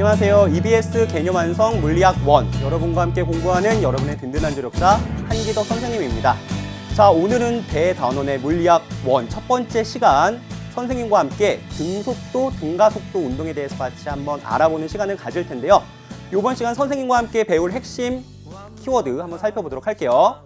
안녕하세요. EBS 개념 완성 물리학 1 여러분과 함께 공부하는 여러분의 든든한 조력자 한기덕 선생님입니다. 자, 오늘은 대단원의 물리학 1 첫 번째 시간 선생님과 함께 등속도, 등가속도 운동에 대해서 같이 한번 알아보는 시간을 가질 텐데요. 이번 시간 선생님과 함께 배울 핵심 키워드 한번 살펴보도록 할게요.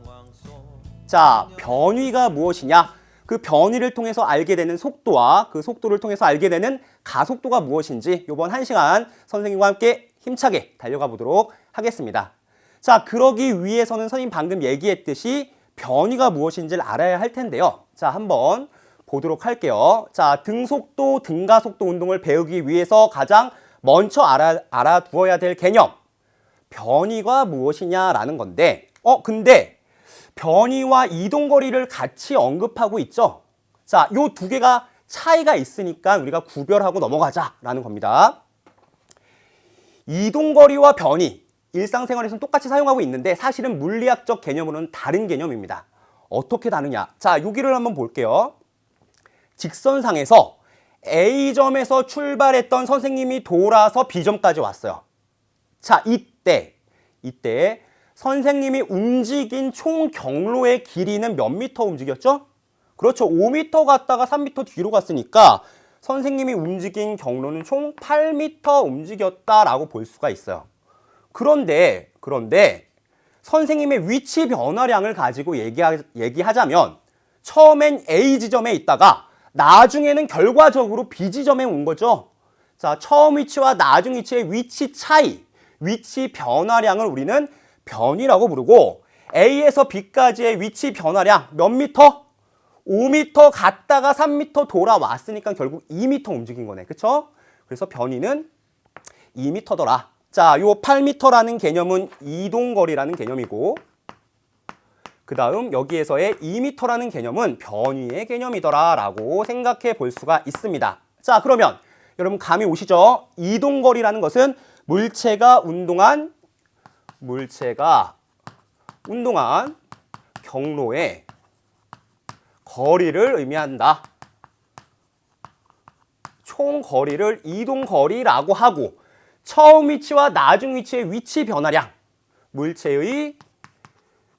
자, 변위가 무엇이냐? 그 변위를 통해서 알게 되는 속도와 그 속도를 통해서 알게 되는 가속도가 무엇인지 이번 한 시간 선생님과 함께 힘차게 달려가 보도록 하겠습니다. 자, 그러기 위해서는 선생님 방금 얘기했듯이 변위가 무엇인지를 알아야 할 텐데요. 자, 한번 보도록 할게요. 자, 등속도, 등가속도 운동을 배우기 위해서 가장 먼저 알아두어야 될 개념, 변위가 무엇이냐라는 건데, 근데 변위와 이동거리를 같이 언급하고 있죠. 자, 요 두 개가 차이가 있으니까 우리가 구별하고 넘어가자라는 겁니다. 이동거리와 변위, 일상생활에서는 똑같이 사용하고 있는데 사실은 물리학적 개념으로는 다른 개념입니다. 어떻게 다르냐? 자, 여기를 한번 볼게요. 직선상에서 A점에서 출발했던 선생님이 돌아서 B점까지 왔어요. 자, 이때 선생님이 움직인 총 경로의 길이는 몇 미터 움직였죠? 그렇죠. 5미터 갔다가 3미터 뒤로 갔으니까 선생님이 움직인 경로는 총 8미터 움직였다라고 볼 수가 있어요. 그런데 선생님의 위치 변화량을 가지고 얘기하자면 처음엔 A 지점에 있다가 나중에는 결과적으로 B 지점에 온 거죠. 자, 처음 위치와 나중 위치의 위치 차이, 위치 변화량을 우리는 변위라고 부르고 A에서 B까지의 위치 변화량 몇 미터? 5미터 갔다가 3미터 돌아왔으니까 결국 2미터 움직인 거네. 그쵸? 그래서 변위는 2미터더라. 자, 요 8미터라는 개념은 이동거리라는 개념이고 그 다음 여기에서의 2미터라는 개념은 변위의 개념이더라 라고 생각해 볼 수가 있습니다. 자, 그러면 여러분 감이 오시죠? 이동거리라는 것은 물체가 운동한 경로의 거리를 의미한다. 총 거리를 이동거리라고 하고 처음 위치와 나중 위치의 위치 변화량, 물체의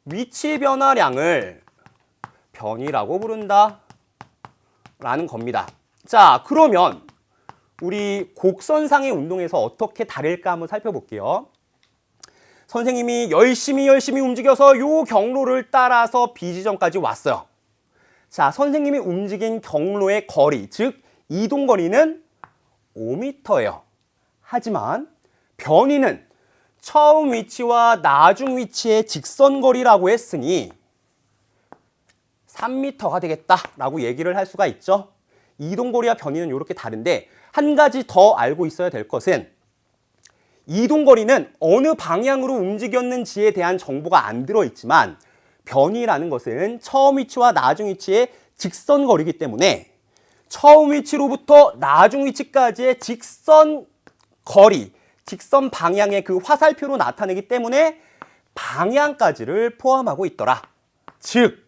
위치 변화량을 변위라고 부른다 라는 겁니다. 자, 그러면 우리 곡선상의 운동에서 어떻게 다를까 한번 살펴볼게요. 선생님이 열심히 움직여서 요 경로를 따라서 B 지점까지 왔어요. 자, 선생님이 움직인 경로의 거리, 즉 이동거리는 5m예요. 하지만 변위는 처음 위치와 나중 위치의 직선거리라고 했으니 3m가 되겠다라고 얘기를 할 수가 있죠. 이동거리와 변위는 이렇게 다른데 한 가지 더 알고 있어야 될 것은 이동거리는 어느 방향으로 움직였는지에 대한 정보가 안 들어있지만 변위라는 것은 처음 위치와 나중 위치의 직선거리이기 때문에 처음 위치로부터 나중 위치까지의 직선 거리, 직선 방향의 그 화살표로 나타내기 때문에 방향까지를 포함하고 있더라. 즉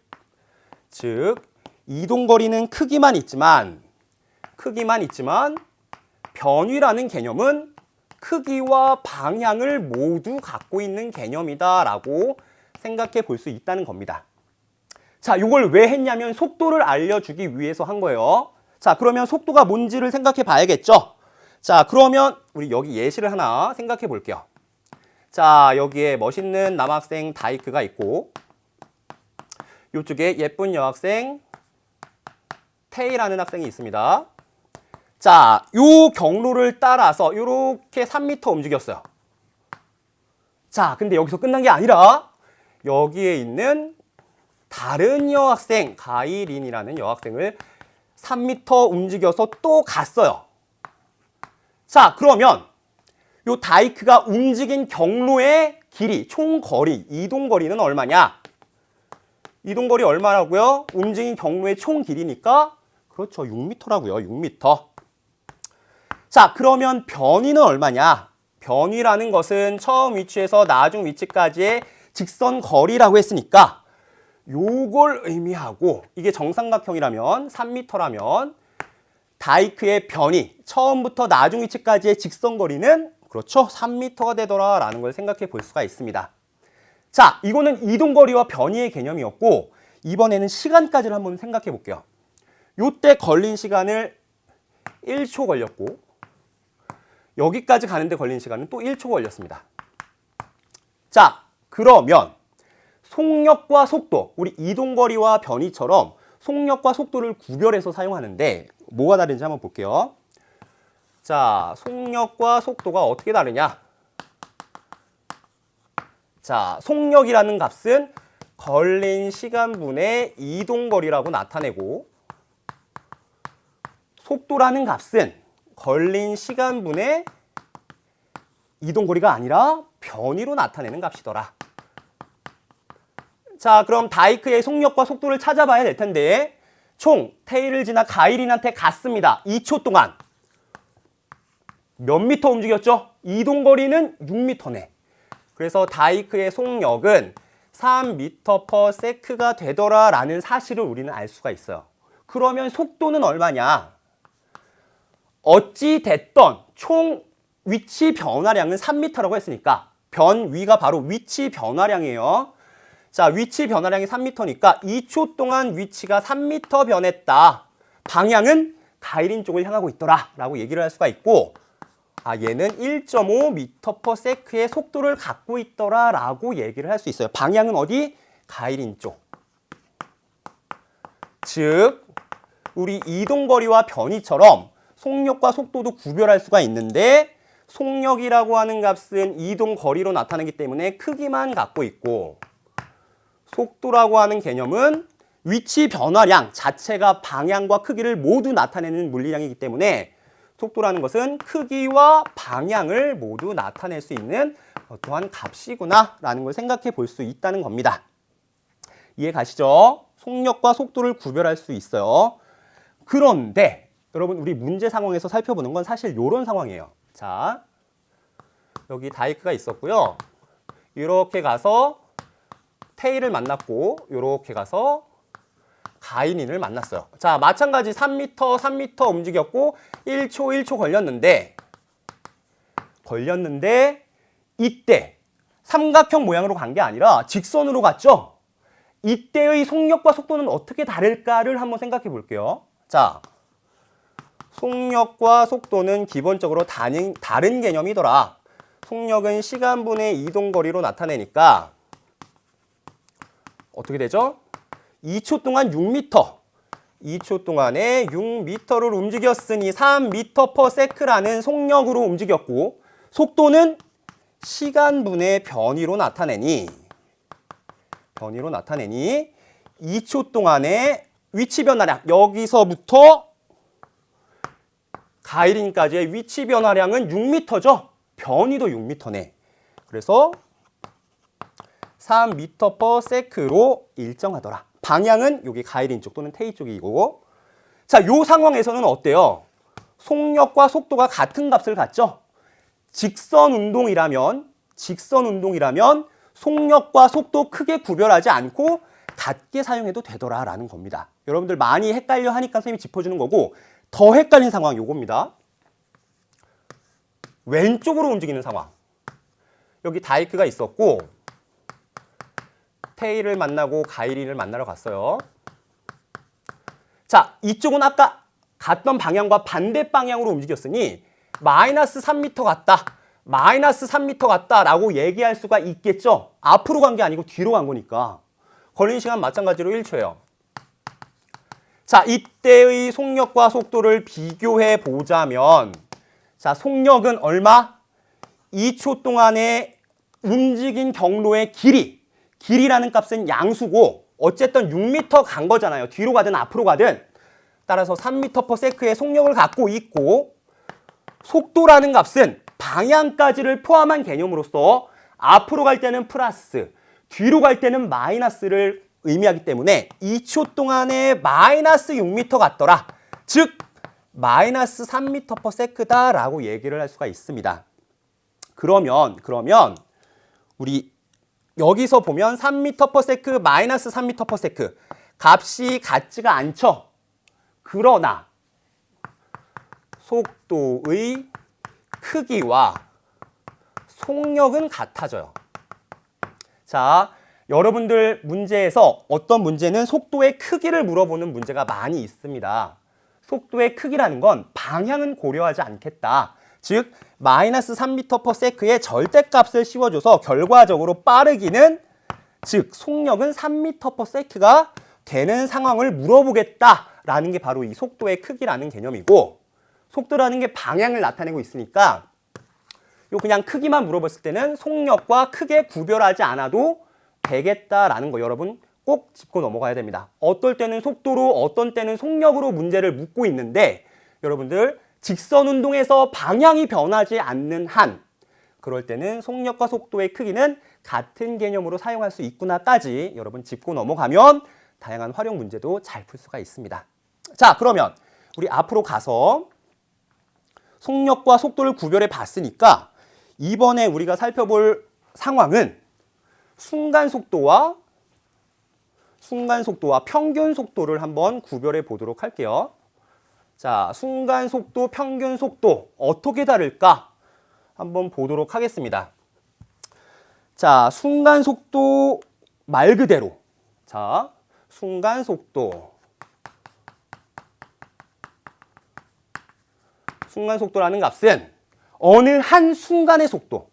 이동거리는 크기만 있지만 변위라는 개념은 크기와 방향을 모두 갖고 있는 개념이다라고 생각해 볼 수 있다는 겁니다. 자, 이걸 왜 했냐면 속도를 알려주기 위해서 한 거예요. 자, 그러면 속도가 뭔지를 생각해 봐야겠죠? 자, 그러면 우리 여기 예시를 하나 생각해 볼게요. 자, 여기에 멋있는 남학생 다이크가 있고 이쪽에 예쁜 여학생 테이라는 학생이 있습니다. 자, 요 경로를 따라서 이렇게 3m 움직였어요. 자, 근데 여기서 끝난 게 아니라 여기에 있는 다른 여학생, 가이린이라는 여학생을 3m 움직여서 또 갔어요. 자, 그러면 요 다이크가 움직인 경로의 길이, 총 거리, 이동거리는 얼마냐? 이동거리 얼마라고요? 움직인 경로의 총 길이니까 그렇죠, 6m라고요. 6m. 자, 그러면 변위는 얼마냐? 변위라는 것은 처음 위치에서 나중 위치까지의 직선 거리라고 했으니까 요걸 의미하고 이게 정삼각형이라면 3m라면 다이크의 변위, 처음부터 나중 위치까지의 직선 거리는 그렇죠? 3m가 되더라라는 걸 생각해 볼 수가 있습니다. 자, 이거는 이동거리와 변이의 개념이었고 이번에는 시간까지를 한번 생각해 볼게요. 요때 걸린 시간을 1초 걸렸고 여기까지 가는데 걸린 시간은 또 1초 걸렸습니다. 자, 그러면 속력과 속도, 우리 이동거리와 변이처럼 속력과 속도를 구별해서 사용하는데 뭐가 다른지 한번 볼게요. 자, 속력과 속도가 어떻게 다르냐? 자, 속력이라는 값은 걸린 시간분의 이동거리라고 나타내고 속도라는 값은 걸린 시간분의 이동거리가 아니라 변이로 나타내는 값이더라. 자, 그럼 다이크의 속력과 속도를 찾아봐야 될 텐데 총 테일을 지나 가이린한테 갔습니다. 2초 동안 몇 미터 움직였죠? 이동거리는 6m네. 그래서 다이크의 속력은 3m/s가 되더라라는 사실을 우리는 알 수가 있어요. 그러면 속도는 얼마냐? 어찌 됐던 총 위치 변화량은 3m라고 했으니까 변위가 바로 위치 변화량이에요. 자, 위치 변화량이 3m니까 2초 동안 위치가 3m 변했다. 방향은 가이린 쪽을 향하고 있더라 라고 얘기를 할 수가 있고 얘는 1.5m/s의 속도를 갖고 있더라 라고 얘기를 할 수 있어요. 방향은 어디? 가이린 쪽. 즉 우리 이동거리와 변이처럼 속력과 속도도 구별할 수가 있는데 속력이라고 하는 값은 이동거리로 나타나기 때문에 크기만 갖고 있고 속도라고 하는 개념은 위치 변화량 자체가 방향과 크기를 모두 나타내는 물리량이기 때문에 속도라는 것은 크기와 방향을 모두 나타낼 수 있는 어떠한 값이구나 라는 걸 생각해 볼 수 있다는 겁니다. 이해 가시죠? 속력과 속도를 구별할 수 있어요. 그런데 여러분 우리 문제 상황에서 살펴보는 건 사실 이런 상황이에요. 자, 여기 다이크가 있었고요. 이렇게 가서 테일을 만났고 이렇게 가서 가이린을 만났어요. 자, 마찬가지 3m 움직였고 1초 걸렸는데 이때 삼각형 모양으로 간 게 아니라 직선으로 갔죠? 이때의 속력과 속도는 어떻게 다를까를 한번 생각해 볼게요. 자, 속력과 속도는 기본적으로 다른 개념이더라. 속력은 시간분의 이동거리로 나타내니까 어떻게 되죠? 2초 동안 6m, 2초 동안에 6m를 움직였으니 3m/s라는 속력으로 움직였고 속도는 시간분의 변위로 나타내니 2초 동안에 위치 변화량, 여기서부터 가이린까지의 위치 변화량은 6m죠? 변위도 6m네. 그래서 3m/s로 일정하더라. 방향은 여기 가이린 쪽 또는 테이 쪽이고 자, 요 상황에서는 어때요? 속력과 속도가 같은 값을 갖죠? 직선 운동이라면 속력과 속도 크게 구별하지 않고 같게 사용해도 되더라라는 겁니다. 여러분들 많이 헷갈려 하니까 선생님이 짚어주는 거고 더 헷갈린 상황 요겁니다. 왼쪽으로 움직이는 상황. 여기 다이크가 있었고 테일을 만나고 가이린을 만나러 갔어요. 자, 이쪽은 아까 갔던 방향과 반대 방향으로 움직였으니 마이너스 3m 갔다 라고 얘기할 수가 있겠죠. 앞으로 간 게 아니고 뒤로 간 거니까. 걸린 시간 마찬가지로 1초예요. 자, 이때의 속력과 속도를 비교해 보자면 자, 속력은 얼마? 2초 동안에 움직인 경로의 길이라는 값은 양수고 어쨌든 6m 간 거잖아요. 뒤로 가든 앞으로 가든. 따라서 3m/s의 속력을 갖고 있고 속도라는 값은 방향까지를 포함한 개념으로서 앞으로 갈 때는 플러스, 뒤로 갈 때는 마이너스를 의미하기 때문에 2초 동안에 마이너스 6m 갔더라. 즉 마이너스 3m/s다라고 얘기를 할 수가 있습니다. 그러면 우리 여기서 보면 3m/s 마이너스 3m/s 값이 같지가 않죠. 그러나 속도의 크기와 속력은 같아져요. 자, 여러분들 문제에서 어떤 문제는 속도의 크기를 물어보는 문제가 많이 있습니다. 속도의 크기라는 건 방향은 고려하지 않겠다. 즉 마이너스 3m/s의 절대값을 씌워줘서 결과적으로 빠르기는, 즉 속력은 3m/s가 되는 상황을 물어보겠다라는 게 바로 이 속도의 크기라는 개념이고, 속도라는 게 방향을 나타내고 있으니까 요 그냥 크기만 물어봤을 때는 속력과 크게 구별하지 않아도 되겠다라는 거 여러분 꼭 짚고 넘어가야 됩니다. 어떨 때는 속도로, 어떤 때는 속력으로 문제를 묻고 있는데, 여러분들 직선 운동에서 방향이 변하지 않는 한, 그럴 때는 속력과 속도의 크기는 같은 개념으로 사용할 수 있구나까지 여러분 짚고 넘어가면 다양한 활용 문제도 잘 풀 수가 있습니다. 자, 그러면 우리 앞으로 가서 속력과 속도를 구별해 봤으니까 이번에 우리가 살펴볼 상황은 순간 속도와 평균 속도를 한번 구별해 보도록 할게요. 자, 순간 속도, 평균 속도 어떻게 다를까 한번 보도록 하겠습니다. 자, 순간 속도 말 그대로, 자, 순간 속도라는 값은 어느 한 순간의 속도,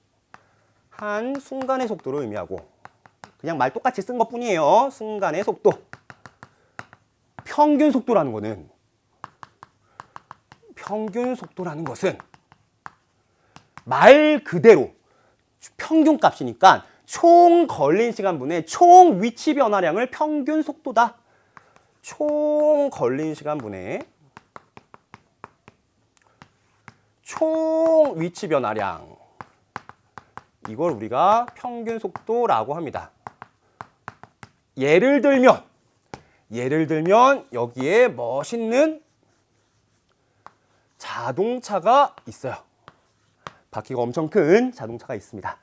한 순간의 속도를 의미하고, 그냥 말 똑같이 쓴 것뿐이에요. 순간의 속도. 평균 속도라는 것은 말 그대로 평균값이니까 총 걸린 시간분의 총 위치 변화량을 평균 속도다. 총 걸린 시간분의 총 위치 변화량, 이걸 우리가 평균 속도라고 합니다. 예를 들면 여기에 멋있는 자동차가 있어요. 바퀴가 엄청 큰 자동차가 있습니다.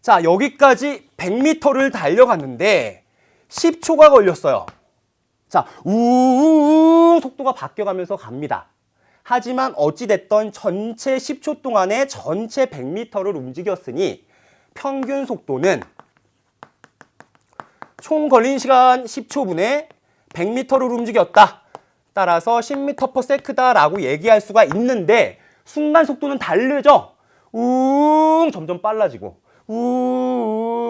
자, 여기까지 100m를 달려갔는데 10초가 걸렸어요. 자, 우우우 속도가 바뀌어가면서 갑니다. 하지만 어찌됐던 전체 10초 동안에 전체 100m를 움직였으니 평균 속도는 총 걸린 시간 10초분에 100m를 움직였다. 따라서 10m/s다라고 얘기할 수가 있는데, 순간 속도는 다르죠. 점점 빨라지고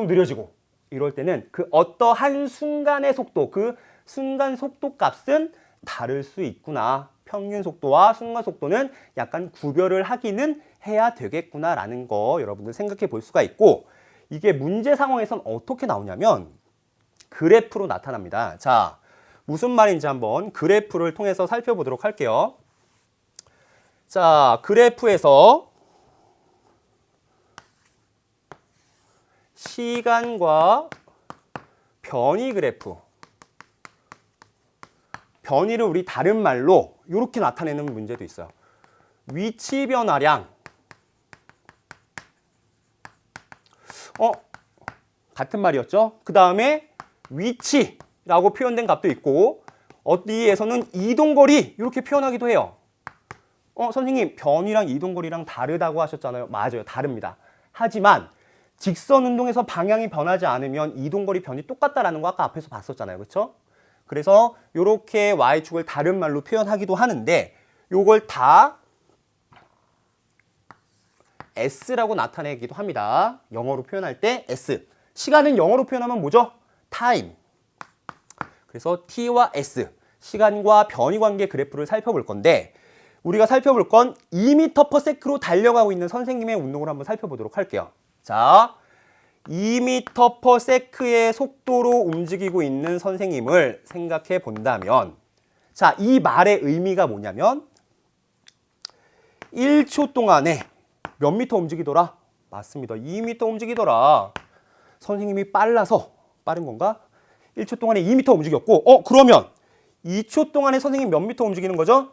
느려지고, 이럴 때는 그 어떠한 순간의 속도, 그 순간 속도 값은 다를 수 있구나. 평균 속도와 순간 속도는 약간 구별을 하기는 해야 되겠구나라는 거 여러분들 생각해 볼 수가 있고, 이게 문제 상황에선 어떻게 나오냐면 그래프로 나타납니다. 자, 무슨 말인지 한번 그래프를 통해서 살펴보도록 할게요. 자, 그래프에서 시간과 변이 그래프, 변이를 우리 다른 말로 이렇게 나타내는 문제도 있어요. 위치 변화량. 같은 말이었죠? 그 다음에 위치라고 표현된 값도 있고, 어디에서는 이동거리 이렇게 표현하기도 해요. 선생님, 변이랑 이동거리랑 다르다고 하셨잖아요. 맞아요, 다릅니다. 하지만 직선 운동에서 방향이 변하지 않으면 이동거리 변이 똑같다라는 거 아까 앞에서 봤었잖아요. 그렇죠? 그래서 이렇게 y축을 다른 말로 표현하기도 하는데, 요걸 다 s라고 나타내기도 합니다. 영어로 표현할 때 s. 시간은 영어로 표현하면 뭐죠? time. 그래서 t와 s, 시간과 변이 관계 그래프를 살펴볼 건데, 우리가 살펴볼 건 2m/s로 달려가고 있는 선생님의 운동을 한번 살펴보도록 할게요. 자, 2m/s의 속도로 움직이고 있는 선생님을 생각해 본다면, 자, 이 말의 의미가 뭐냐면 1초 동안에 몇 미터 움직이더라? 맞습니다. 2m 움직이더라. 선생님이 빨라서 빠른 건가? 1초 동안에 2m 움직였고, 그러면 2초 동안에 선생님 몇 미터 움직이는 거죠?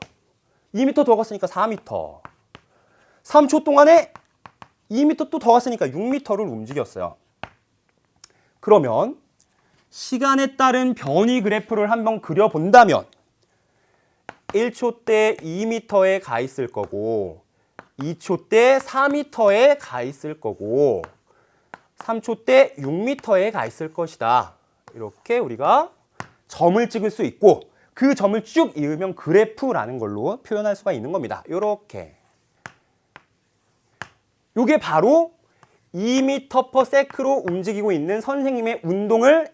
2m 더 갔으니까 4m. 3초 동안에 2m 또 더 갔으니까 6m를 움직였어요. 그러면 시간에 따른 변이 그래프를 한번 그려본다면 1초 때 2m에 가 있을 거고, 2초 때 4m에 가 있을 거고 3초 때 6m에 가 있을 것이다. 이렇게 우리가 점을 찍을 수 있고 그 점을 쭉 이으면 그래프라는 걸로 표현할 수가 있는 겁니다. 이렇게. 이게 바로 2m/s로 움직이고 있는 선생님의 운동을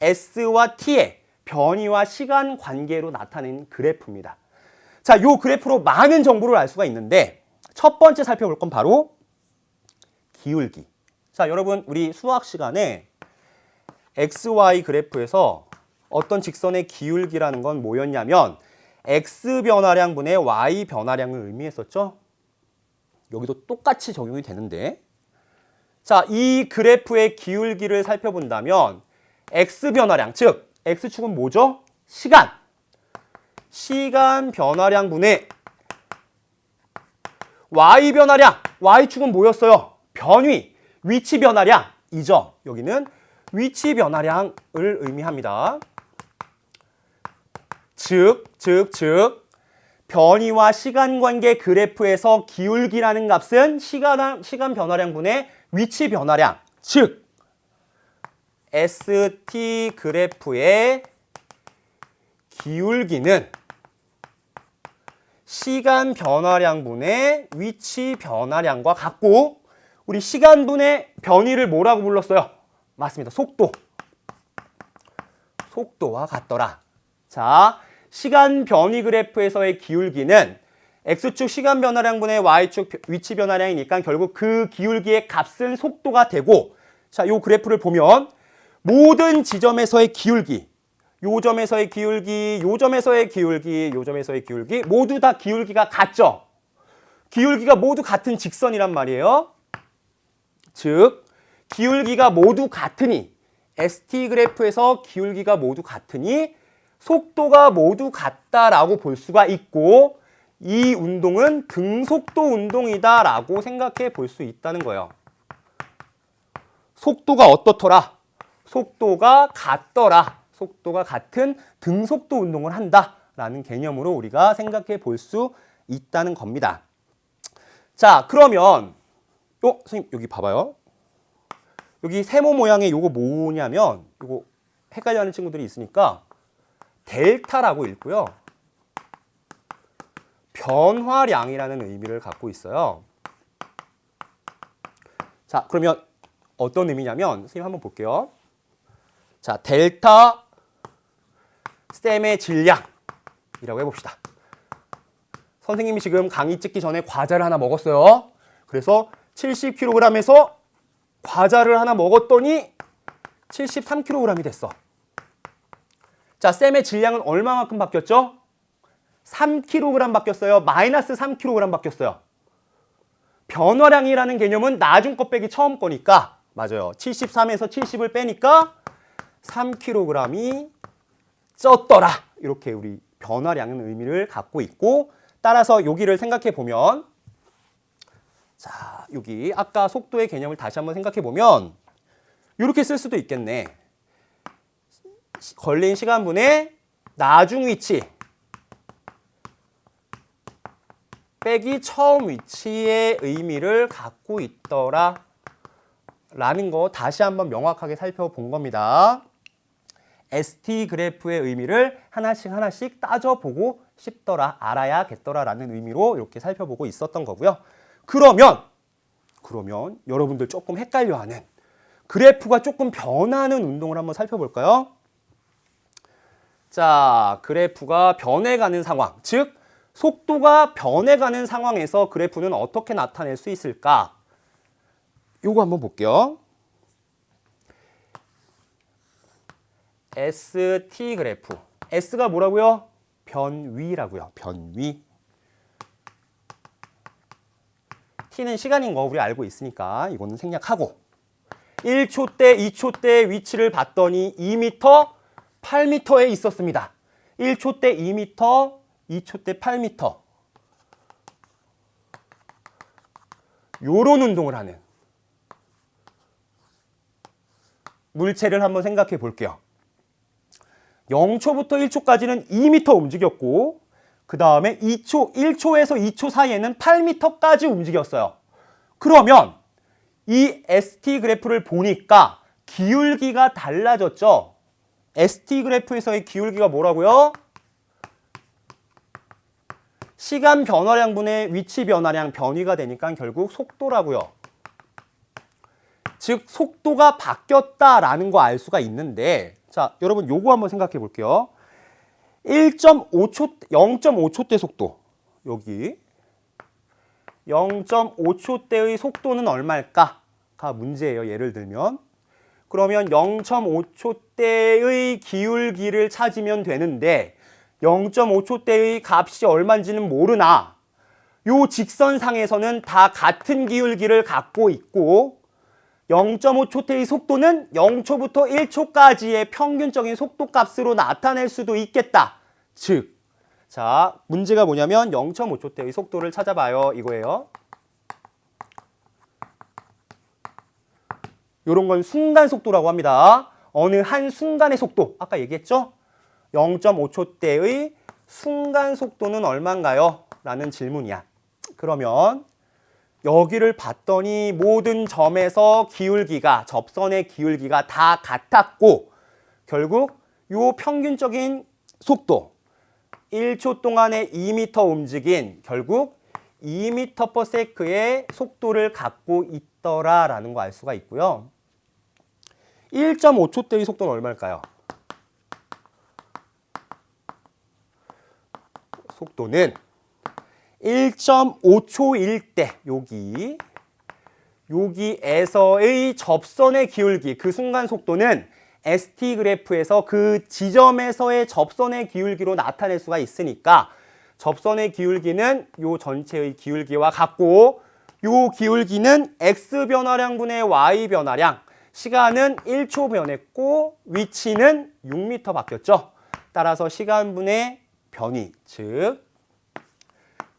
S와 T의 변이와 시간 관계로 나타낸 그래프입니다. 자, 이 그래프로 많은 정보를 알 수가 있는데 첫 번째 살펴볼 건 바로 기울기. 자, 여러분 우리 수학 시간에 XY 그래프에서 어떤 직선의 기울기라는 건 뭐였냐면 X 변화량분의 Y 변화량을 의미했었죠. 여기도 똑같이 적용이 되는데 자, 이 그래프의 기울기를 살펴본다면 X 변화량, 즉 X축은 뭐죠? 시간. 시간 변화량분의 Y 변화량, Y축은 뭐였어요? 변위, 위치 변화량이죠. 여기는 위치 변화량을 의미합니다. 즉 변이와 시간 관계 그래프에서 기울기라는 값은 시간 변화량분의 위치 변화량, 즉 ST 그래프의 기울기는 시간 변화량분의 위치 변화량과 같고 우리 시간분의 변이를 뭐라고 불렀어요? 맞습니다. 속도. 속도와 같더라. 자, 시간 변이 그래프에서의 기울기는 X축 시간 변화량분의 Y축 위치 변화량이니까 결국 그 기울기의 값은 속도가 되고 자, 요 그래프를 보면 모든 지점에서의 기울기, 요 점에서의 기울기, 요 점에서의 기울기, 요 점에서의 기울기 모두 다 기울기가 같죠? 기울기가 모두 같은 직선이란 말이에요. 즉, 기울기가 모두 같으니 ST 그래프에서 기울기가 모두 같으니 속도가 모두 같다라고 볼 수가 있고 이 운동은 등속도 운동이다라고 생각해 볼 수 있다는 거예요. 속도가 어떻더라? 속도가 같더라. 속도가 같은 등속도 운동을 한다라는 개념으로 우리가 생각해 볼 수 있다는 겁니다. 자, 그러면 선생님 여기 봐봐요. 여기 세모 모양의 요거 뭐냐면 요거 헷갈려하는 친구들이 있으니까 델타라고 읽고요. 변화량이라는 의미를 갖고 있어요. 자, 그러면 어떤 의미냐면 선생님 한번 볼게요. 자, 델타 쌤의 질량이라고 해봅시다. 선생님이 지금 강의 찍기 전에 과자를 하나 먹었어요. 그래서 70kg에서 과자를 하나 먹었더니 73kg이 됐어. 자, 쌤의 질량은 얼마만큼 바뀌었죠? 3kg 바뀌었어요. 마이너스 3kg 바뀌었어요. 변화량이라는 개념은 나중 것 빼기 처음 거니까 맞아요. 73에서 70을 빼니까 3kg이 쪘더라. 이렇게 우리 변화량은 의미를 갖고 있고 따라서 여기를 생각해 보면 자, 여기 아까 속도의 개념을 다시 한번 생각해 보면 이렇게 쓸 수도 있겠네. 걸린 시간분의 나중 위치 빼기 처음 위치의 의미를 갖고 있더라 라는 거 다시 한번 명확하게 살펴본 겁니다. ST 그래프의 의미를 하나씩 따져보고 싶더라, 알아야겠더라 라는 의미로 이렇게 살펴보고 있었던 거고요. 그러면 여러분들 조금 헷갈려하는 그래프가 조금 변하는 운동을 한번 살펴볼까요? 자, 그래프가 변해가는 상황, 즉 속도가 변해가는 상황에서 그래프는 어떻게 나타낼 수 있을까? 요거 한번 볼게요. ST 그래프. S가 뭐라고요? 변위라고요. 변위. T는 시간인 거 우리 알고 있으니까 이거는 생략하고 1초 때, 2초 때 위치를 봤더니 2m, 8m에 있었습니다. 1초 때 2m, 2초 때 8m. 요런 운동을 하는 물체를 한번 생각해 볼게요. 0초부터 1초까지는 2m 움직였고 그 다음에 2초, 1초에서 2초 사이에는 8m까지 움직였어요. 그러면 이 ST 그래프를 보니까 기울기가 달라졌죠. ST 그래프에서의 기울기가 뭐라고요? 시간 변화량분의 위치 변화량 변위가 되니까 결국 속도라고요. 즉 속도가 바뀌었다라는 거 알 수가 있는데, 자 여러분 요거 한번 생각해 볼게요. 1.5초, 0.5초대 속도, 여기 0.5초대의 속도는 얼마일까가 문제예요. 예를 들면 그러면 0.5초대의 기울기를 찾으면 되는데 0.5초대의 값이 얼마인지는 모르나 요 직선상에서는 다 같은 기울기를 갖고 있고 0.5초대의 속도는 0초부터 1초까지의 평균적인 속도 값으로 나타낼 수도 있겠다. 즉, 자 문제가 뭐냐면 0.5초대의 속도를 찾아봐요. 이거예요. 요런 건 순간 속도라고 합니다. 어느 한 순간의 속도, 아까 얘기했죠? 0.5초대의 순간 속도는 얼마인가요? 라는 질문이야. 그러면 여기를 봤더니 모든 점에서 기울기가, 접선의 기울기가 다 같았고 결국 요 평균적인 속도 1초 동안에 2m 움직인 결국 2m/s의 속도를 갖고 있더라라는 거 알 수가 있고요. 1.5초대의 속도는 얼마일까요? 속도는 1.5초일 때 여기에서의 접선의 기울기, 그 순간 속도는 ST 그래프에서 그 지점에서의 접선의 기울기로 나타낼 수가 있으니까 접선의 기울기는 요 전체의 기울기와 같고 요 기울기는 X 변화량분의 Y 변화량, 시간은 1초 변했고 위치는 6m 바뀌었죠. 따라서 시간분의 변위, 즉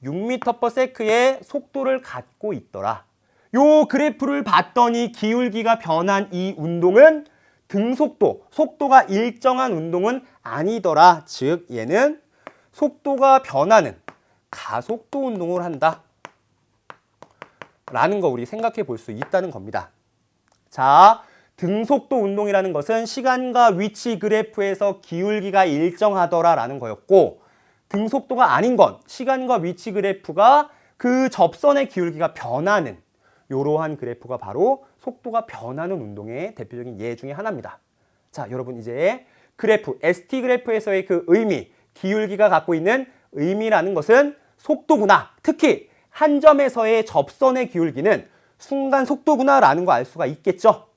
6m/s의 속도를 갖고 있더라. 요 그래프를 봤더니 기울기가 변한 이 운동은 등속도, 속도가 일정한 운동은 아니더라. 즉 얘는 속도가 변하는 가속도 운동을 한다 라는 거 우리 생각해 볼 수 있다는 겁니다. 자, 등속도 운동이라는 것은 시간과 위치 그래프에서 기울기가 일정하더라 라는 거였고, 등속도가 아닌 건 시간과 위치 그래프가 그 접선의 기울기가 변하는 이러한 그래프가 바로 속도가 변하는 운동의 대표적인 예 중에 하나입니다. 자, 여러분 이제 그래프, ST 그래프에서의 그 의미, 기울기가 갖고 있는 의미라는 것은 속도구나. 특히 한 점에서의 접선의 기울기는 순간 속도구나 라는 거 알 수가 있겠죠.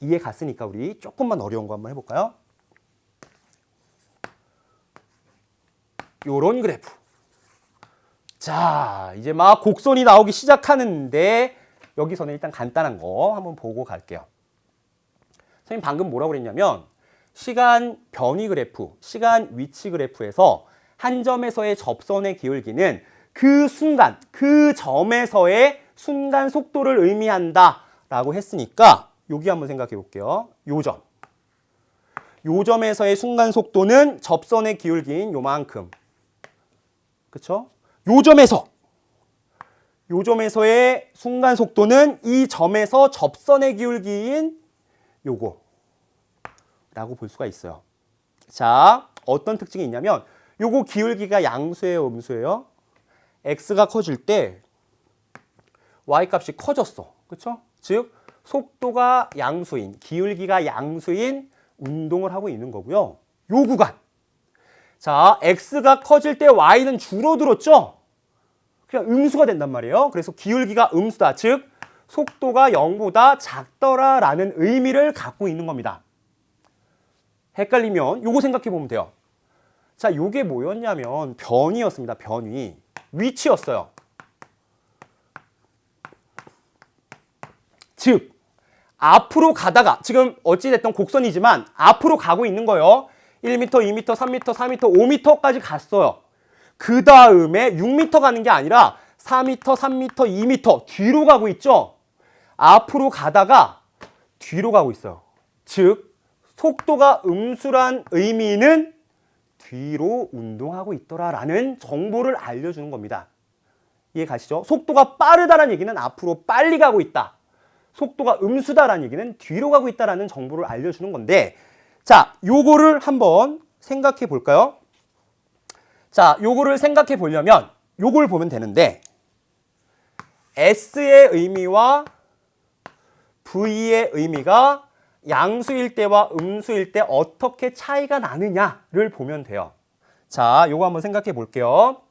이해 갔으니까 우리 조금만 어려운 거 한번 해볼까요? 요런 그래프. 자, 이제 막 곡선이 나오기 시작하는데 여기서는 일단 간단한 거 한번 보고 갈게요. 선생님 방금 뭐라고 그랬냐면 시간 변위 그래프, 시간 위치 그래프에서 한 점에서의 접선의 기울기는 그 순간, 그 점에서의 순간 속도를 의미한다 라고 했으니까 여기 한번 생각해 볼게요. 요 점. 요 점에서의 순간 속도는 접선의 기울기인 요만큼. 그쵸? 요 점에서의 순간 속도는 이 점에서 접선의 기울기인 요거 라고 볼 수가 있어요. 자, 어떤 특징이 있냐면 요거 기울기가 양수예요, 음수예요? x가 커질 때 y 값이 커졌어. 그쵸? 즉 속도가 양수인, 기울기가 양수인 운동을 하고 있는 거고요. 요 구간. 자, x가 커질 때 y는 줄어들었죠? 그냥 음수가 된단 말이에요. 그래서 기울기가 음수다. 즉 속도가 0보다 작더라 라는 의미를 갖고 있는 겁니다. 헷갈리면 요거 생각해 보면 돼요. 자, 요게 뭐였냐면 변위였습니다. 변위. 위치였어요. 즉 앞으로 가다가 지금 어찌됐든 곡선이지만 앞으로 가고 있는 거예요. 1m, 2m, 3m, 4m, 5m까지 갔어요. 그 다음에 6m 가는 게 아니라 4m, 3m, 2m 뒤로 가고 있죠. 앞으로 가다가 뒤로 가고 있어요. 즉 속도가 음수란 의미는 뒤로 운동하고 있더라라는 정보를 알려주는 겁니다. 이해 가시죠? 속도가 빠르다라는 얘기는 앞으로 빨리 가고 있다. 속도가 음수다라는 얘기는 뒤로 가고 있다라는 정보를 알려주는 건데, 자, 요거를 한번 생각해 볼까요? 자, 요거를 생각해 보려면 요걸 보면 되는데, S의 의미와 V의 의미가 양수일 때와 음수일 때 어떻게 차이가 나느냐를 보면 돼요. 자, 요거 한번 생각해 볼게요.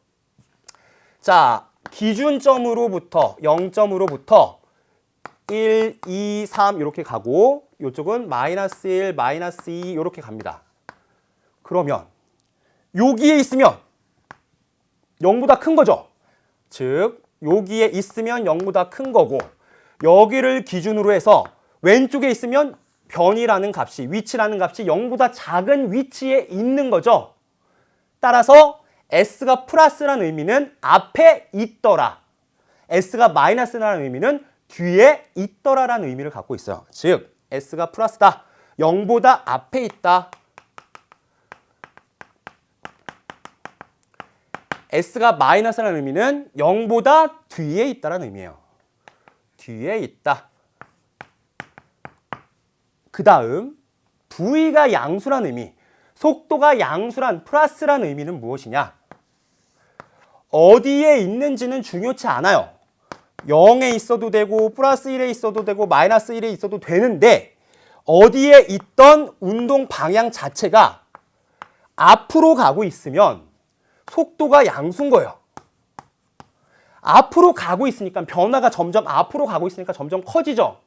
자, 기준점으로부터 0점으로부터 1, 2, 3 이렇게 가고 이쪽은 마이너스 1, 마이너스 2 이렇게 갑니다. 그러면 여기에 있으면 0보다 큰 거죠. 즉 여기에 있으면 0보다 큰 거고, 여기를 기준으로 해서 왼쪽에 있으면 변이라는 값이, 위치라는 값이 0보다 작은 위치에 있는 거죠. 따라서 S가 플러스라는 의미는 앞에 있더라, S가 마이너스라는 의미는 뒤에 있더라라는 의미를 갖고 있어요. 즉 S가 플러스다, 0보다 앞에 있다. S가 마이너스라는 의미는 0보다 뒤에 있다라는 의미예요. 뒤에 있다. 그 다음 V가 양수라는 의미, 속도가 양수란 플러스라는 의미는 무엇이냐? 어디에 있는지는 중요치 않아요. 0에 있어도 되고 플러스 1에 있어도 되고 마이너스 1에 있어도 되는데, 어디에 있던 운동 방향 자체가 앞으로 가고 있으면 속도가 양수인 거예요. 앞으로 가고 있으니까, 변화가 점점 앞으로 가고 있으니까 점점 커지죠.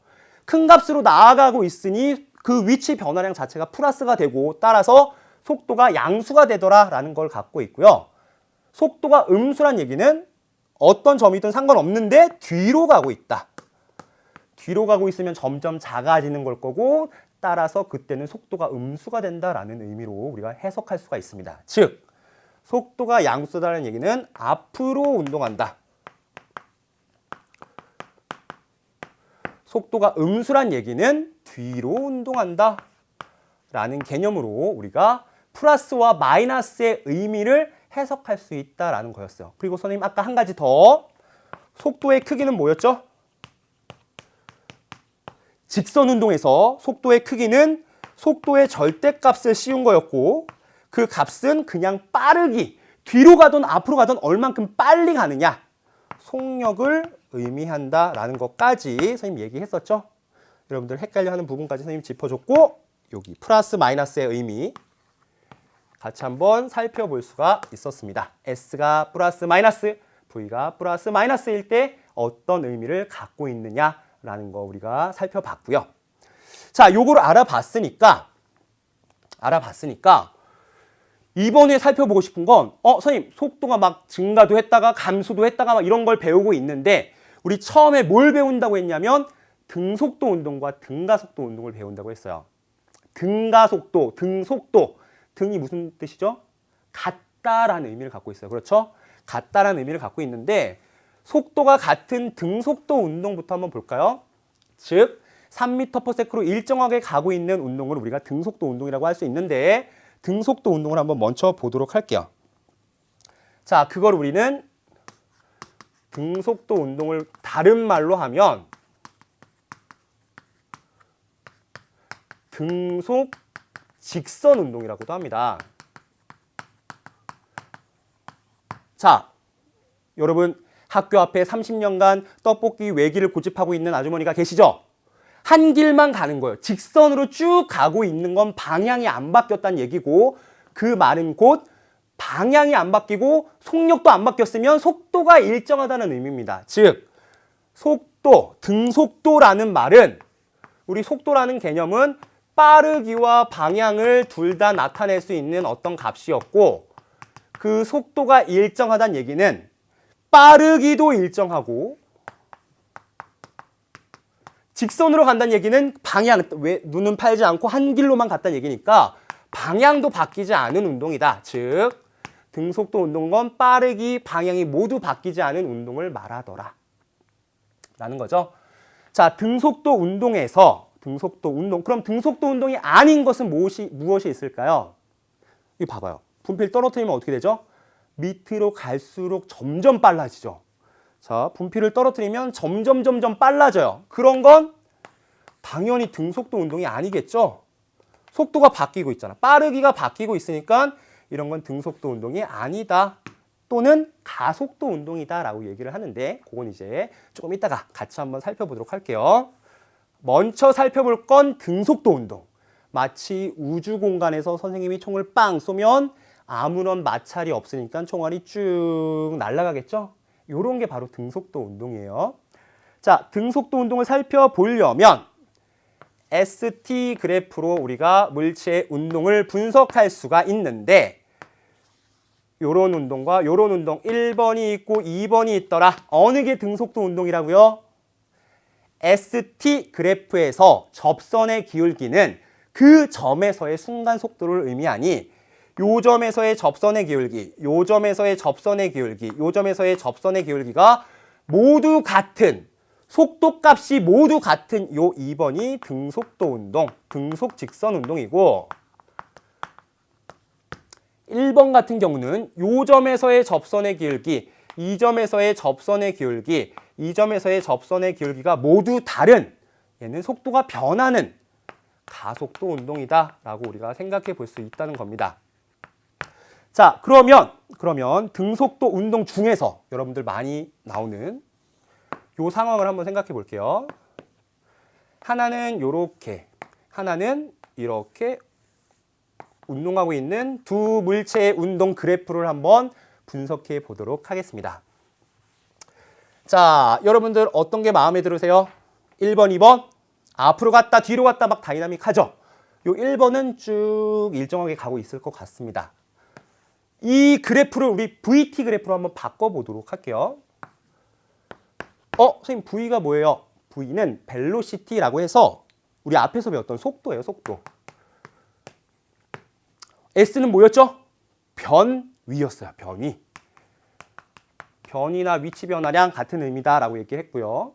큰 값으로 나아가고 있으니 그 위치 변화량 자체가 플러스가 되고, 따라서 속도가 양수가 되더라라는 걸 갖고 있고요. 속도가 음수란 얘기는 어떤 점이든 상관없는데 뒤로 가고 있다. 뒤로 가고 있으면 점점 작아지는 걸 거고, 따라서 그때는 속도가 음수가 된다라는 의미로 우리가 해석할 수가 있습니다. 즉 속도가 양수다라는 얘기는 앞으로 운동한다. 속도가 음수란 얘기는 뒤로 운동한다 라는 개념으로 우리가 플러스와 마이너스의 의미를 해석할 수 있다라는 거였어요. 그리고 선생님 아까 한 가지 더, 속도의 크기는 뭐였죠? 직선 운동에서 속도의 크기는 속도의 절대값을 씌운 거였고, 그 값은 그냥 빠르기, 뒤로 가든 앞으로 가든 얼만큼 빨리 가느냐, 속력을 의미한다라는 것까지 선생님 얘기했었죠. 여러분들 헷갈려하는 부분까지 선생님 짚어줬고, 여기 플러스 마이너스의 의미 같이 한번 살펴볼 수가 있었습니다. S가 플러스 마이너스, V가 플러스 마이너스일 때 어떤 의미를 갖고 있느냐라는 거 우리가 살펴봤고요. 자, 요거를 알아봤으니까 이번에 살펴보고 싶은 건, 선생님 속도가 막 증가도 했다가 감소도 했다가 막 이런 걸 배우고 있는데, 우리 처음에 뭘 배운다고 했냐면 등속도 운동과 등가속도 운동을 배운다고 했어요. 등가속도, 등속도, 등이 무슨 뜻이죠? 같다라는 의미를 갖고 있어요. 그렇죠? 같다라는 의미를 갖고 있는데, 속도가 같은 등속도 운동부터 한번 볼까요? 즉 3m/s로 일정하게 가고 있는 운동을 우리가 등속도 운동이라고 할 수 있는데, 등속도 운동을 한번 먼저 보도록 할게요. 자, 그걸 우리는 등속도 운동을 다른 말로 하면 등속 직선 운동이라고도 합니다. 자, 여러분 학교 앞에 30년간 떡볶이 외기를 고집하고 있는 아주머니가 계시죠? 한 길만 가는 거예요. 직선으로 쭉 가고 있는 건 방향이 안 바뀌었다는 얘기고, 그 말은 곧 방향이 안 바뀌고 속력도 안 바뀌었으면 속도가 일정하다는 의미입니다. 즉 속도, 등속도라는 말은, 우리 속도라는 개념은 빠르기와 방향을 둘 다 나타낼 수 있는 어떤 값이었고, 그 속도가 일정하다는 얘기는 빠르기도 일정하고 직선으로 간다는 얘기는 방향, 왜 눈은 팔지 않고 한 길로만 갔다는 얘기니까 방향도 바뀌지 않은 운동이다. 즉 등속도 운동은 건 빠르기, 방향이 모두 바뀌지 않은 운동을 말하더라 라는 거죠. 자, 등속도 운동에서 등속도 운동, 그럼 등속도 운동이 아닌 것은 무엇이 있을까요? 이거 봐봐요. 분필 떨어뜨리면 어떻게 되죠? 밑으로 갈수록 점점 빨라지죠. 자, 분필을 떨어뜨리면 점점 빨라져요. 그런 건 당연히 등속도 운동이 아니겠죠. 속도가 바뀌고 있잖아. 빠르기가 바뀌고 있으니까 이런 건 등속도 운동이 아니다. 또는 가속도 운동이다 라고 얘기를 하는데 그건 이제 조금 이따가 같이 한번 살펴보도록 할게요. 먼저 살펴볼 건 등속도 운동. 마치 우주 공간에서 선생님이 총을 빵 쏘면 아무런 마찰이 없으니까 총알이 쭉 날아가겠죠. 이런 게 바로 등속도 운동이에요. 자, 등속도 운동을 살펴보려면 ST 그래프로 우리가 물체의 운동을 분석할 수가 있는데 요런 운동과 요런 운동 1번이 있고 2번이 있더라. 어느 게 등속도 운동이라고요? ST 그래프에서 접선의 기울기는 그 점에서의 순간 속도를 의미하니 요 점에서의 접선의 기울기, 요 점에서의 접선의 기울기, 요 점에서의 접선의 기울기가 모두 같은 속도값이 모두 같은 요 2번이 등속도 운동, 등속 직선 운동이고 1번 같은 경우는 요 점에서의 접선의 기울기, 이 점에서의 접선의 기울기, 이 점에서의 접선의 기울기가 모두 다른 얘는 속도가 변하는 가속도 운동이다 라고 우리가 생각해 볼 수 있다는 겁니다. 자, 그러면 등속도 운동 중에서 여러분들 많이 나오는 요 상황을 한번 생각해 볼게요. 하나는 요렇게, 하나는 이렇게 운동하고 있는 두 물체의 운동 그래프를 한번 분석해 보도록 하겠습니다. 자, 여러분들 어떤 게 마음에 들으세요? 1번, 2번? 앞으로 갔다 뒤로 갔다 막 다이나믹하죠? 요 1번은 쭉 일정하게 가고 있을 것 같습니다. 이 그래프를 우리 VT 그래프로 한번 바꿔보도록 할게요. 선생님 V가 뭐예요? V는 벨로시티라고 해서 우리 앞에서 배웠던 속도예요, 속도. S는 뭐였죠? 변위였어요, 변위. 변이나 위치 변화량 같은 의미다라고 얘기했고요.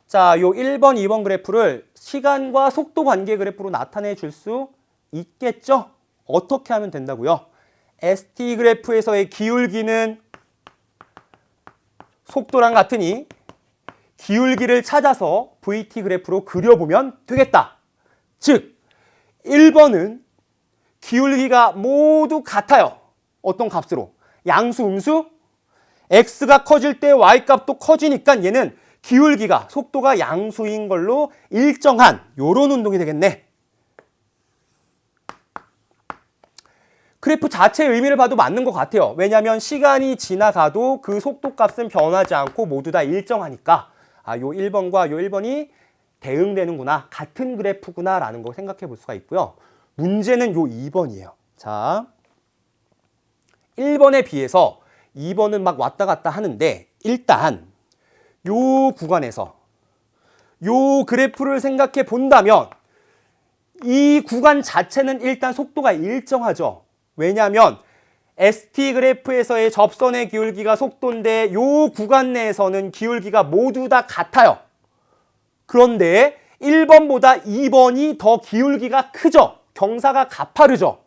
자, 요 1번, 2번 그래프를 시간과 속도 관계 그래프로 나타내 줄 수 있겠죠? 어떻게 하면 된다고요? ST 그래프에서의 기울기는 속도랑 같으니 기울기를 찾아서 VT 그래프로 그려보면 되겠다. 즉, 1번은 기울기가 모두 같아요. 어떤 값으로? 양수, 음수? X가 커질 때 Y값도 커지니까 얘는 기울기가, 속도가 양수인 걸로 일정한 요런 운동이 되겠네. 그래프 자체의 의미를 봐도 맞는 것 같아요. 왜냐하면 시간이 지나가도 그 속도값은 변하지 않고 모두 다 일정하니까 요 1번과 요 1번이 대응되는구나, 같은 그래프구나 라는 거 생각해 볼 수가 있고요. 문제는 요 2번이에요. 자, 1번에 비해서 2번은 막 왔다 갔다 하는데 일단 요 구간에서 요 그래프를 생각해 본다면 이 구간 자체는 일단 속도가 일정하죠. 왜냐하면 ST 그래프에서의 접선의 기울기가 속도인데 요 구간 내에서는 기울기가 모두 다 같아요. 그런데 1번보다 2번이 더 기울기가 크죠. 경사가 가파르죠.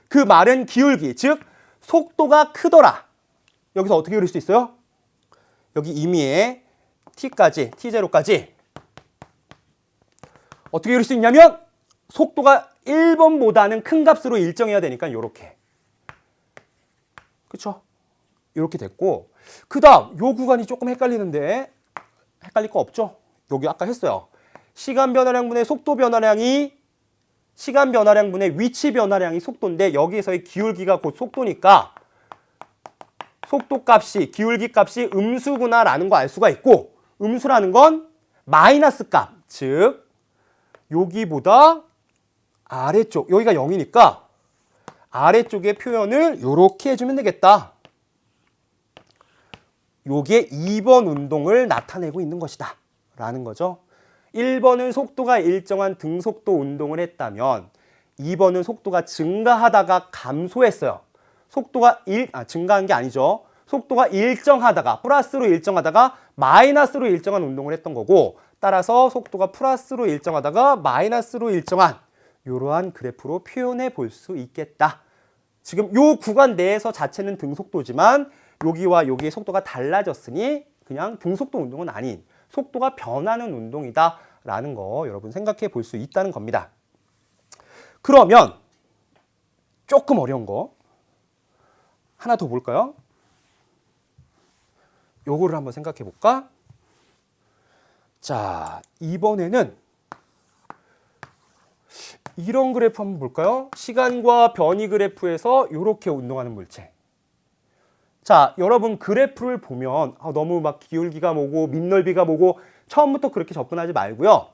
그 말은 기울기, 즉 속도가 크더라. 여기서 어떻게 그릴 수 있어요? 여기 임의의 t까지, t0까지 어떻게 그릴 수 있냐면 속도가 1번보다는 큰 값으로 일정해야 되니까 이렇게. 그쵸? 이렇게 됐고, 그 다음 요 구간이 조금 헷갈리는데 헷갈릴 거 없죠? 여기 아까 했어요. 시간 변화량분의 속도 변화량이 시간 변화량분의 위치 변화량이 속도인데 여기에서의 기울기가 곧 속도니까 속도값이, 기울기 값이 음수구나라는 거 알 수가 있고, 음수라는 건 마이너스 값, 즉 여기보다 아래쪽, 여기가 0이니까 아래쪽의 표현을 이렇게 해주면 되겠다. 요게 2번 운동을 나타내고 있는 것이다 라는 거죠. 1번은 속도가 일정한 등속도 운동을 했다면 2번은 속도가 증가하다가 감소했어요. 속도가 증가한 게 아니죠. 속도가 일정하다가, 플러스로 일정하다가 마이너스로 일정한 운동을 했던 거고, 따라서 속도가 플러스로 일정하다가 마이너스로 일정한 이러한 그래프로 표현해 볼 수 있겠다. 지금 요 구간 내에서 자체는 등속도지만 여기와 여기의 속도가 달라졌으니 그냥 등속도 운동은 아닌 속도가 변하는 운동이다라는 거 여러분 생각해 볼 수 있다는 겁니다. 그러면 조금 어려운 거 하나 더 볼까요? 요거를 한번 생각해 볼까? 자, 이번에는 이런 그래프 한번 볼까요? 시간과 변이 그래프에서 이렇게 운동하는 물체. 자, 여러분 그래프를 보면 너무 막 기울기가 뭐고 밑넓이가 뭐고 처음부터 그렇게 접근하지 말고요.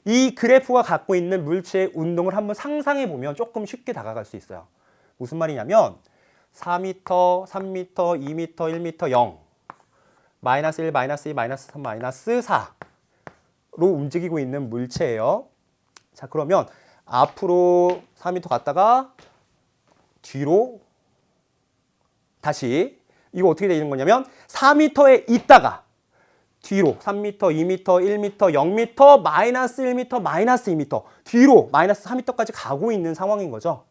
이 그래프가 갖고 있는 물체의 운동을 한번 상상해 보면 조금 쉽게 다가갈 수 있어요. 무슨 말이냐면 4m, 3m, 2m, 1m, 0, 마이너스 1, 마이너스 2, 마이너스 3, 마이너스 4로 움직이고 있는 물체예요. 자, 그러면 앞으로 4m 갔다가 뒤로 다시 이거 어떻게 되는 거냐면 4m에 있다가 뒤로 3m, 2m, 1m, 0m, 마이너스 1m, 마이너스 2m 뒤로 마이너스 4m까지 가고 있는 상황인 거죠.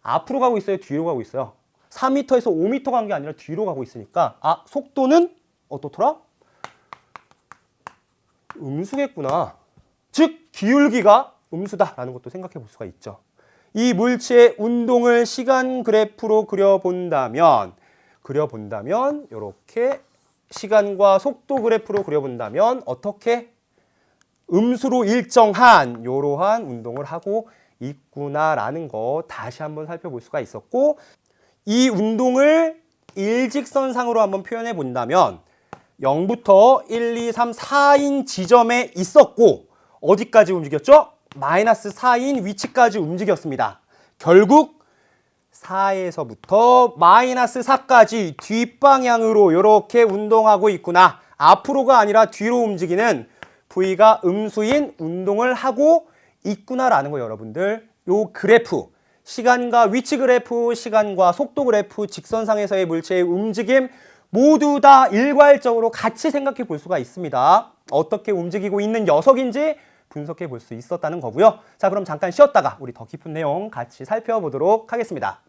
앞으로 가고 있어요? 뒤로 가고 있어요? 4m에서 5m 간 게 아니라 뒤로 가고 있으니까 속도는 어떻더라? 음수겠구나. 즉 기울기가 음수다라는 것도 생각해 볼 수가 있죠. 이 물체의 운동을 시간 그래프로 그려본다면 이렇게 시간과 속도 그래프로 그려본다면 어떻게 음수로 일정한 이러한 운동을 하고 있구나라는 거 다시 한번 살펴볼 수가 있었고, 이 운동을 일직선상으로 한번 표현해 본다면 0부터 1, 2, 3, 4인 지점에 있었고 어디까지 움직였죠? 마이너스 4인 위치까지 움직였습니다. 결국 4에서부터 마이너스 4까지 뒷방향으로 이렇게 운동하고 있구나. 앞으로가 아니라 뒤로 움직이는 V가 음수인 운동을 하고 있구나라는 거 여러분들. 요 그래프, 시간과 위치 그래프, 시간과 속도 그래프, 직선상에서의 물체의 움직임 모두 다 일괄적으로 같이 생각해 볼 수가 있습니다. 어떻게 움직이고 있는 녀석인지 분석해 볼 수 있었다는 거고요. 자, 그럼 잠깐 쉬었다가 우리 더 깊은 내용 같이 살펴보도록 하겠습니다.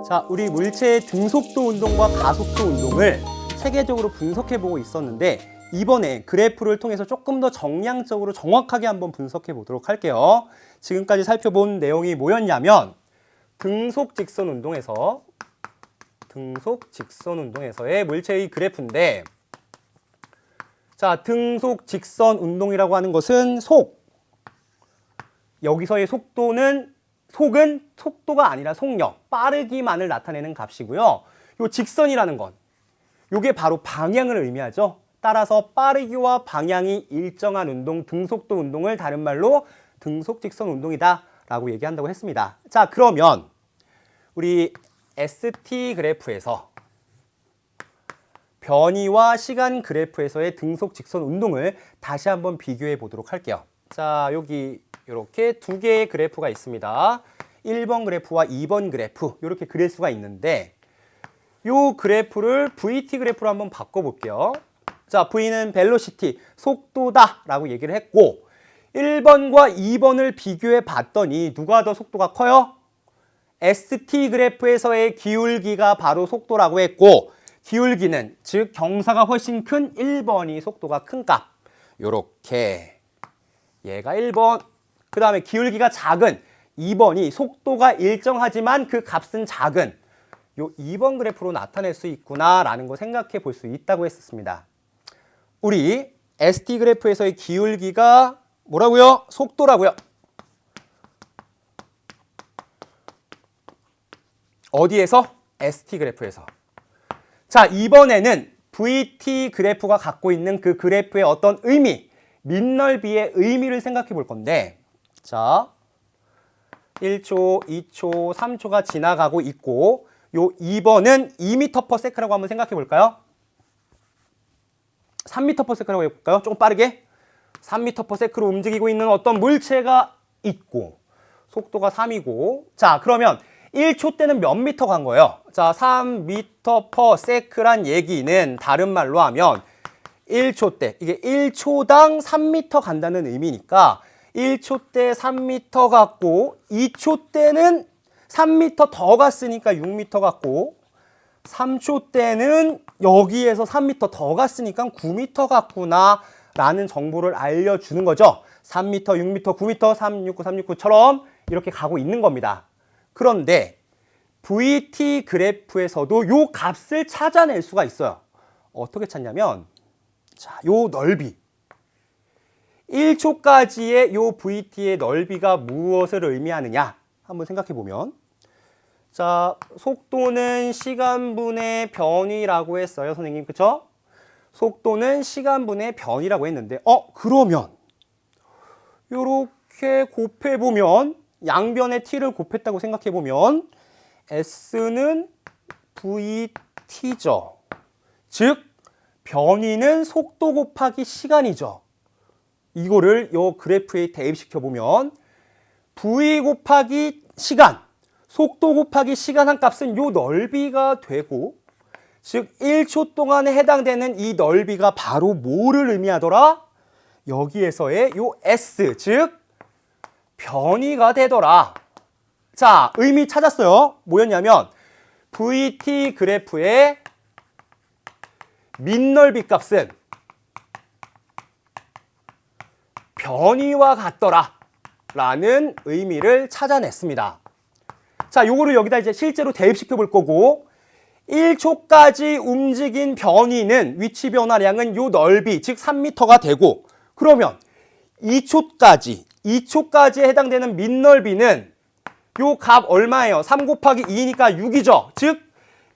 자, 우리 물체의 등속도 운동과 가속도 운동을 체계적으로 분석해 보고 있었는데 이번에 그래프를 통해서 조금 더 정량적으로 정확하게 한번 분석해 보도록 할게요. 지금까지 살펴본 내용이 뭐였냐면 등속 직선 운동에서의 물체의 그래프인데, 자, 등속 직선 운동이라고 하는 것은 여기서의 속은 속도가 아니라 속력, 빠르기만을 나타내는 값이고요. 요 직선이라는 건 요게 바로 방향을 의미하죠. 따라서 빠르기와 방향이 일정한 운동, 등속도 운동을 다른 말로 등속직선 운동이다 라고 얘기한다고 했습니다. 자, 그러면 우리 ST 그래프에서 변이와 시간 그래프에서의 등속직선 운동을 다시 한번 비교해 보도록 할게요. 자, 여기 이렇게 두 개의 그래프가 있습니다. 1번 그래프와 2번 그래프, 이렇게 그릴 수가 있는데 이 그래프를 VT 그래프로 한번 바꿔볼게요. 자, V는 벨로시티, 속도다 라고 얘기를 했고 1번과 2번을 비교해 봤더니 누가 더 속도가 커요? ST 그래프에서의 기울기가 바로 속도라고 했고, 기울기는 즉 경사가 훨씬 큰 1번이 속도가 큰 값. 요렇게 얘가 1번, 그 다음에 기울기가 작은 2번이 속도가 일정하지만 그 값은 작은 요 2번 그래프로 나타낼 수 있구나 라는 거 생각해 볼 수 있다고 했었습니다. 우리 ST 그래프에서의 기울기가 뭐라고요? 속도라고요. 어디에서? ST 그래프에서. 자, 이번에는 VT 그래프가 갖고 있는 그 그래프의 어떤 의미, 밑넓이의 의미를 생각해 볼 건데, 자, 1초, 2초, 3초가 지나가고 있고 요 2번은 2m/s라고 한번 생각해 볼까요? 3m/s라고 해볼까요? 조금 빠르게 3m/s로 움직이고 있는 어떤 물체가 있고 속도가 3이고, 자, 그러면 1초 때는 몇 미터 간 거예요? 자, 3m/s란 얘기는 다른 말로 하면 1초 때, 이게 1초당 3m 간다는 의미니까 1초 때 3m 갔고 2초 때는 3m 더 갔으니까 6m 갔고 3초 때는 여기에서 3m 더 갔으니까 9m 갔구나 라는 정보를 알려주는 거죠. 3m, 6m, 9m, 369, 369처럼 이렇게 가고 있는 겁니다. 그런데 VT 그래프에서도 요 값을 찾아낼 수가 있어요. 어떻게 찾냐면 자, 요 넓이 1초까지의 요 VT의 넓이가 무엇을 의미하느냐 한번 생각해 보면 자, 속도는 시간분의 변이라고 했어요, 선생님. 그쵸? 속도는 시간분의 변이라고 했는데 그러면 요렇게 곱해보면 양변에 t를 곱했다고 생각해보면 s는 vt죠. 즉 변이는 속도 곱하기 시간이죠. 이거를 요 그래프에 대입시켜보면 v 곱하기 시간, 속도 곱하기 시간 한 값은 요 넓이가 되고 즉 1초 동안에 해당되는 이 넓이가 바로 뭐를 의미하더라? 여기에서의 요 s, 즉 변이가 되더라. 자, 의미 찾았어요. 뭐였냐면 VT 그래프의 밑넓이 값은 변이와 같더라 라는 의미를 찾아냈습니다. 자, 요거를 여기다 이제 실제로 대입시켜 볼 거고 1초까지 움직인 변이는 위치 변화량은 요 넓이 즉 3m가 되고 그러면 2초까지에 해당되는 밑넓이는 요 값 얼마예요? 3 곱하기 2니까 6이죠. 즉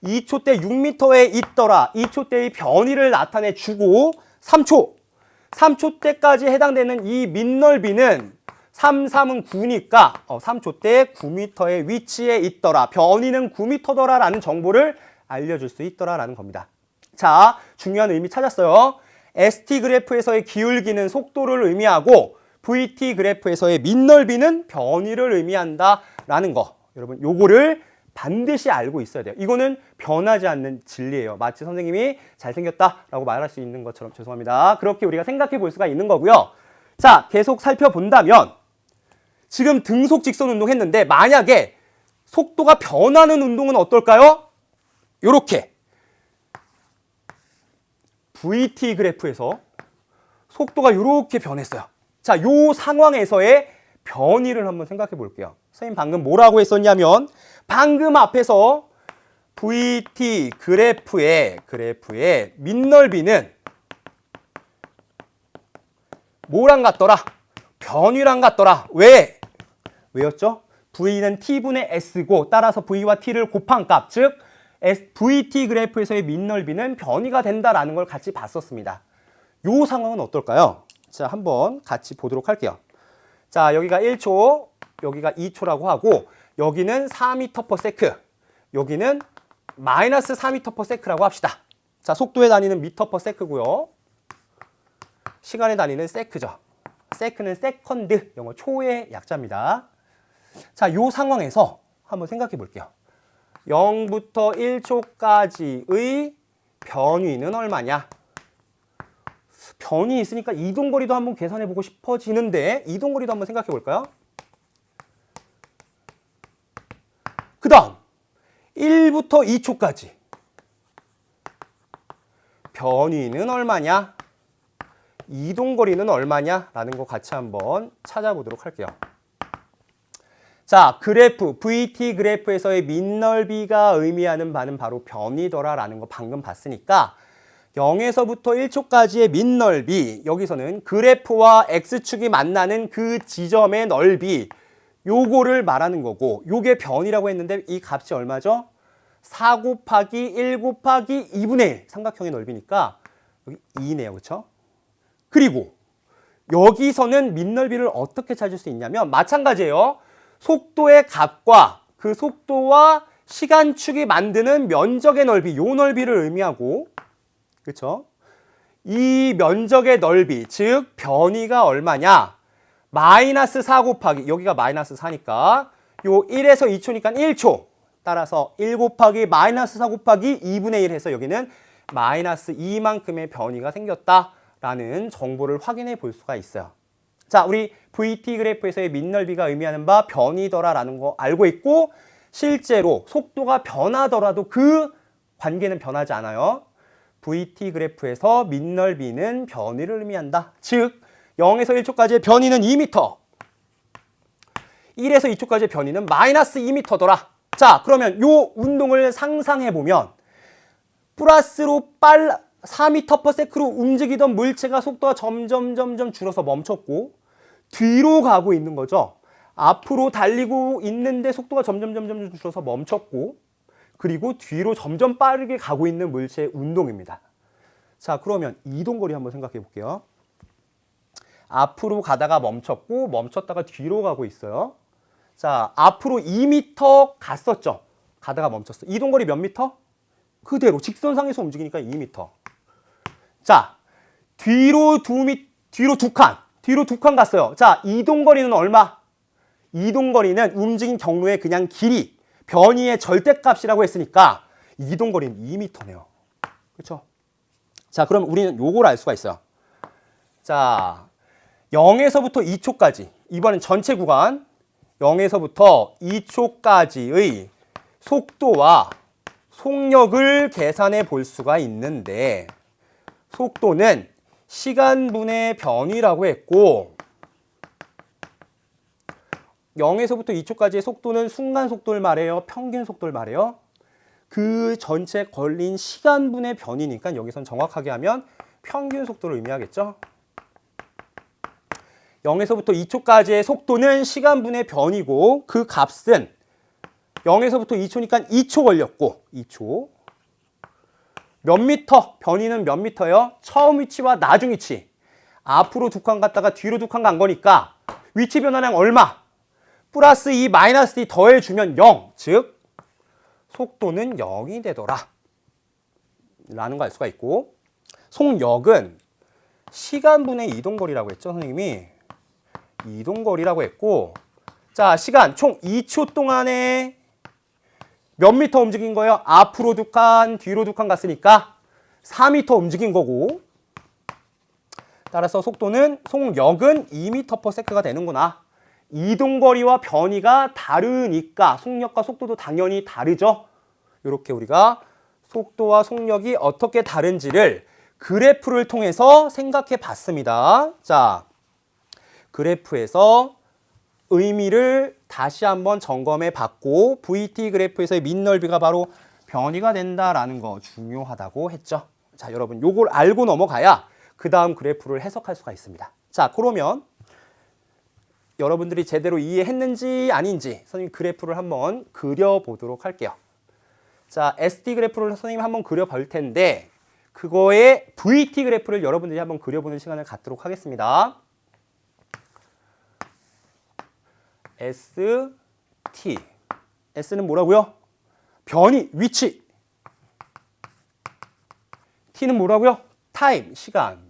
2초 때 6m에 있더라. 2초 때의 변이를 나타내 주고 3초 때까지 해당되는 이 밑넓이는 3은 9니까 3초 때 9m의 위치에 있더라. 변이는 9m더라 라는 정보를 알려줄 수 있더라 라는 겁니다. 자, 중요한 의미 찾았어요. ST 그래프에서의 기울기는 속도를 의미하고 VT 그래프에서의 밑넓이는 변이를 의미한다 라는 거. 여러분 요거를 반드시 알고 있어야 돼요. 이거는 변하지 않는 진리예요. 마치 선생님이 잘생겼다라고 말할 수 있는 것처럼 죄송합니다. 그렇게 우리가 생각해 볼 수가 있는 거고요. 자, 계속 살펴본다면 지금 등속 직선 운동 했는데 만약에 속도가 변하는 운동은 어떨까요? 요렇게 VT 그래프에서 속도가 요렇게 변했어요. 자, 요 상황에서의 변이를 한번 생각해 볼게요. 선생님 방금 뭐라고 했었냐면 방금 앞에서 VT 그래프의 밑넓이는 뭐랑 같더라? 변이랑 같더라. 왜였죠? V는 T분의 S고 따라서 V와 T를 곱한 값, 즉 VT 그래프에서의 밑넓이는 변이가 된다라는 걸 같이 봤었습니다. 요 상황은 어떨까요? 자, 한번 같이 보도록 할게요. 자, 여기가 1초, 여기가 2초라고 하고 여기는 4m/s, 여기는 마이너스 4m/s라고 합시다. 자, 속도에 다니는 m/s고요. 시간에 다니는 세크죠. 세크는 세컨드, 영어 초의 약자입니다. 자, 요 상황에서 한번 생각해 볼게요. 0부터 1초까지의 변위는 얼마냐? 변이 있으니까 이동거리도 한번 계산해 보고 싶어지는데 이동거리도 한번 생각해 볼까요? 그 다음 1부터 2초까지 변위는 얼마냐? 이동거리는 얼마냐? 라는 거 같이 한번 찾아보도록 할게요. 자, 그래프, VT 그래프에서의 밑넓이가 의미하는 바는 바로 변이더라 라는 거 방금 봤으니까 0에서부터 1초까지의 밑넓이, 여기서는 그래프와 X축이 만나는 그 지점의 넓이, 요거를 말하는 거고, 요게 변이라고 했는데 이 값이 얼마죠? 4 곱하기 1 곱하기 2분의 1, 삼각형의 넓이니까 여기 2네요. 그렇죠? 그리고 여기서는 밑넓이를 어떻게 찾을 수 있냐면 마찬가지예요. 속도의 값과 그 속도와 시간축이 만드는 면적의 넓이, 요 넓이를 의미하고, 그렇죠? 이 면적의 넓이, 즉 변이가 얼마냐? 마이너스 4 곱하기, 여기가 마이너스 4니까 요 1에서 2초니까 1초. 따라서 1 곱하기 마이너스 4 곱하기 2분의 1 해서 여기는 마이너스 2만큼의 변이가 생겼다라는 정보를 확인해 볼 수가 있어요. 자, 우리 VT 그래프에서의 밑넓이가 의미하는 바 변이더라라는 거 알고 있고, 실제로 속도가 변하더라도 그 관계는 변하지 않아요. VT 그래프에서 밑넓이는 변이를 의미한다. 즉 0에서 1초까지의 변이는 2m, 1에서 2초까지의 변이는 마이너스 2m더라. 자, 그러면 요 운동을 상상해보면 플러스로 4m/s로 움직이던 물체가 속도가 점점 줄어서 멈췄고 뒤로 가고 있는 거죠. 앞으로 달리고 있는데 속도가 점점 줄어서 멈췄고, 그리고 뒤로 점점 빠르게 가고 있는 물체의 운동입니다. 자, 그러면 이동거리 한번 생각해 볼게요. 앞으로 가다가 멈췄고 멈췄다가 뒤로 가고 있어요. 자, 앞으로 2m 갔었죠. 가다가 멈췄어. 이동거리 몇 미터? 그대로 직선상에서 움직이니까 2m. 자, 뒤로 두 칸 갔어요. 자, 이동거리는 얼마? 이동거리는 움직인 경로의 그냥 길이, 변이의 절대값이라고 했으니까 이동거리는 2m네요. 그렇죠? 자, 그럼 우리는 요걸 알 수가 있어요. 자, 0에서부터 2초까지, 이번엔 전체 구간 0에서부터 2초까지의 속도와 속력을 계산해 볼 수가 있는데, 속도는 시간분의 변이라고 했고 0에서부터 2초까지의 속도는 순간 속도를 말해요? 평균 속도를 말해요? 그 전체 걸린 시간분의 변이니까 여기선 정확하게 하면 평균 속도를 의미하겠죠? 0에서부터 2초까지의 속도는 시간분의 변이고 그 값은 0에서부터 2초니까 2초 걸렸고 2초. 몇 미터? 변이는 몇 미터예요? 처음 위치와 나중 위치. 앞으로 두 칸 갔다가 뒤로 두 칸 간 거니까 위치 변화량 얼마? 플러스 2 마이너스 2 더해주면 0. 즉 속도는 0이 되더라 라는 거 알 수가 있고, 속력은 시간분의 이동거리라고 했죠. 선생님이 이동거리라고 했고, 자, 시간 총 2초 동안에 몇 미터 움직인 거예요? 앞으로 두 칸, 뒤로 두 칸 갔으니까 4미터 움직인 거고, 따라서 속력은 2m/s가 되는구나. 이동거리와 변이가 다르니까 속력과 속도도 당연히 다르죠. 이렇게 우리가 속도와 속력이 어떻게 다른지를 그래프를 통해서 생각해 봤습니다. 자, 그래프에서 의미를 다시 한번 점검해 봤고, VT 그래프에서의 밑넓이가 바로 변이가 된다라는 거 중요하다고 했죠. 자, 여러분 요걸 알고 넘어가야 그 다음 그래프를 해석할 수가 있습니다. 자, 그러면 여러분들이 제대로 이해했는지 아닌지 선생님 그래프를 한번 그려보도록 할게요. 자, SD 그래프를 선생님이 한번 그려볼 텐데 그거의 VT 그래프를 여러분들이 한번 그려보는 시간을 갖도록 하겠습니다. ST. S는 뭐라고요? 변이, 위치. T는 뭐라고요? 타임, 시간.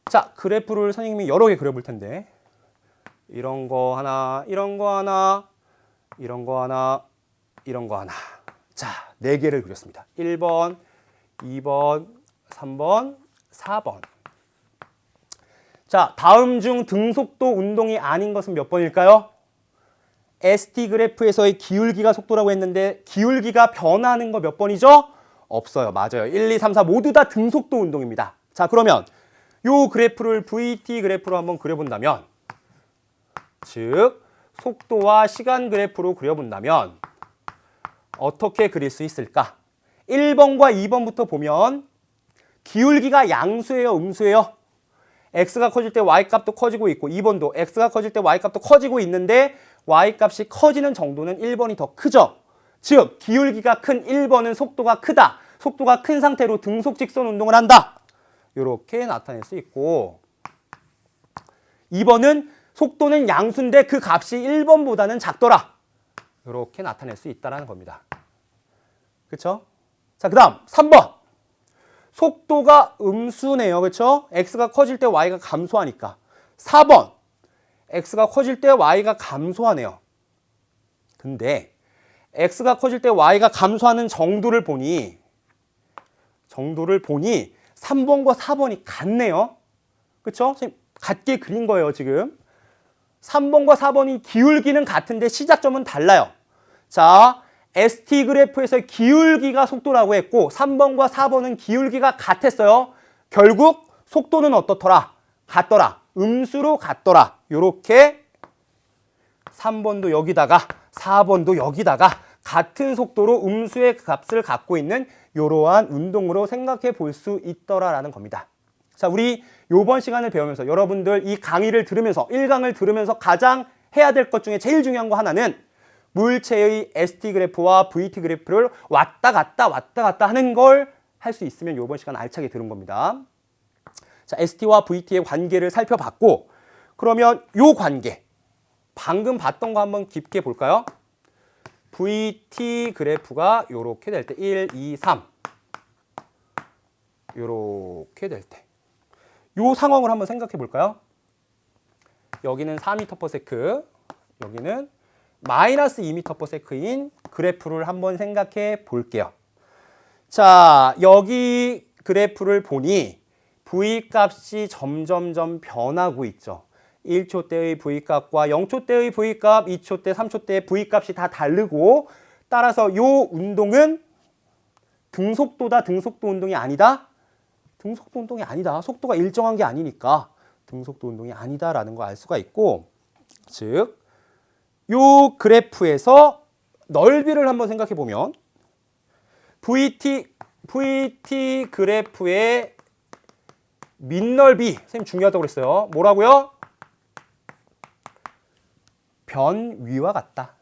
자, 그래프를 선생님이 여러 개 그려볼 텐데 이런 거 하나, 이런 거 하나, 이런 거 하나, 이런 거 하나. 자, 4개를 그렸습니다. 1번, 2번, 3번, 4번. 자, 다음 중 등속도 운동이 아닌 것은 몇 번일까요? ST 그래프에서의 기울기가 속도라고 했는데 기울기가 변하는 거 몇 번이죠? 없어요. 맞아요. 1, 2, 3, 4 모두 다 등속도 운동입니다. 자, 그러면 요 그래프를 VT 그래프로 한번 그려본다면, 즉 속도와 시간 그래프로 그려본다면 어떻게 그릴 수 있을까? 1번과 2번부터 보면 기울기가 양수예요, 음수예요? x가 커질 때 y값도 커지고 있고, 2번도 x가 커질 때 y값도 커지고 있는데 y값이 커지는 정도는 1번이 더 크죠. 즉 기울기가 큰 1번은 속도가 크다. 속도가 큰 상태로 등속 직선 운동을 한다. 이렇게 나타낼 수 있고, 2번은 속도는 양수인데 그 값이 1번보다는 작더라. 이렇게 나타낼 수 있다는 겁니다. 그렇죠? 자, 그 다음 3번. 속도가 음수네요. 그렇죠? x가 커질 때 y가 감소하니까. 4번. x가 커질 때 y가 감소하네요. 근데 x가 커질 때 y가 감소하는 정도를 보니 3번과 4번이 같네요. 그쵸? 같게 그린 거예요, 지금. 3번과 4번이 기울기는 같은데 시작점은 달라요. 자, ST 그래프에서 기울기가 속도라고 했고 3번과 4번은 기울기가 같았어요. 결국 속도는 어떻더라? 같더라. 음수로 같더라. 요렇게 3번도 여기다가 4번도 여기다가 같은 속도로 음수의 값을 갖고 있는 이러한 운동으로 생각해 볼 수 있더라라는 겁니다. 자, 우리 요번 시간을 배우면서 여러분들 이 강의를 들으면서 1강을 들으면서 가장 해야 될 것 중에 제일 중요한 거 하나는 물체의 ST 그래프와 VT 그래프를 왔다 갔다 하는 걸 할 수 있으면 요번 시간 알차게 들은 겁니다. 자, ST와 VT의 관계를 살펴봤고 그러면 요 관계 방금 봤던 거 한번 깊게 볼까요? VT 그래프가 요렇게 될 때 1, 2, 3 요렇게 될 때 요 상황을 한번 생각해 볼까요? 여기는 4m/s, 여기는 마이너스 2m/s인 그래프를 한번 생각해 볼게요. 자, 여기 그래프를 보니 V값이 점점점 변하고 있죠. 1초 때의 V값과 0초 때의 V값, 2초 때, 3초 때의 V값이 다 다르고 따라서 요 운동은 등속도다, 등속도 운동이 아니다? 등속도 운동이 아니다. 속도가 일정한 게 아니니까 등속도 운동이 아니다라는 걸 알 수가 있고 즉, 요 그래프에서 넓이를 한번 생각해 보면 VT 그래프의 밑넓이, 선생님 중요하다고 그랬어요. 뭐라고요? 변위와 같다.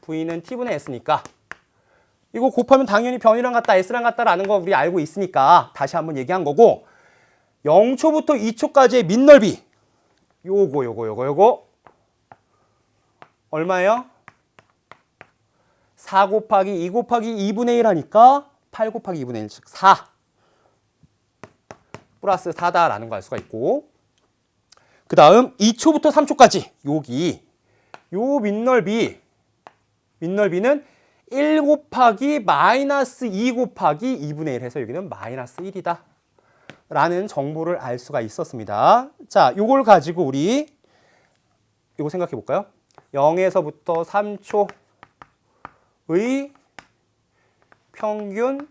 V는 T분의 S니까 이거 곱하면 당연히 변이랑 같다, S랑 같다라는 거 우리 알고 있으니까 다시 한번 얘기한 거고 0초부터 2초까지의 밑넓이 요거 얼마예요? 4 곱하기 2 곱하기 2분의 1 하니까 8 곱하기 2분의 1, 즉 4 플러스 4다라는 거 알 수가 있고 그 다음 2초부터 3초까지 여기 요 밑넓이는 1 곱하기 마이너스 2 곱하기 2분의 1 해서 여기는 마이너스 1이다 라는 정보를 알 수가 있었습니다. 자, 요걸 가지고 우리 요거 생각해 볼까요? 0에서부터 3초의 평균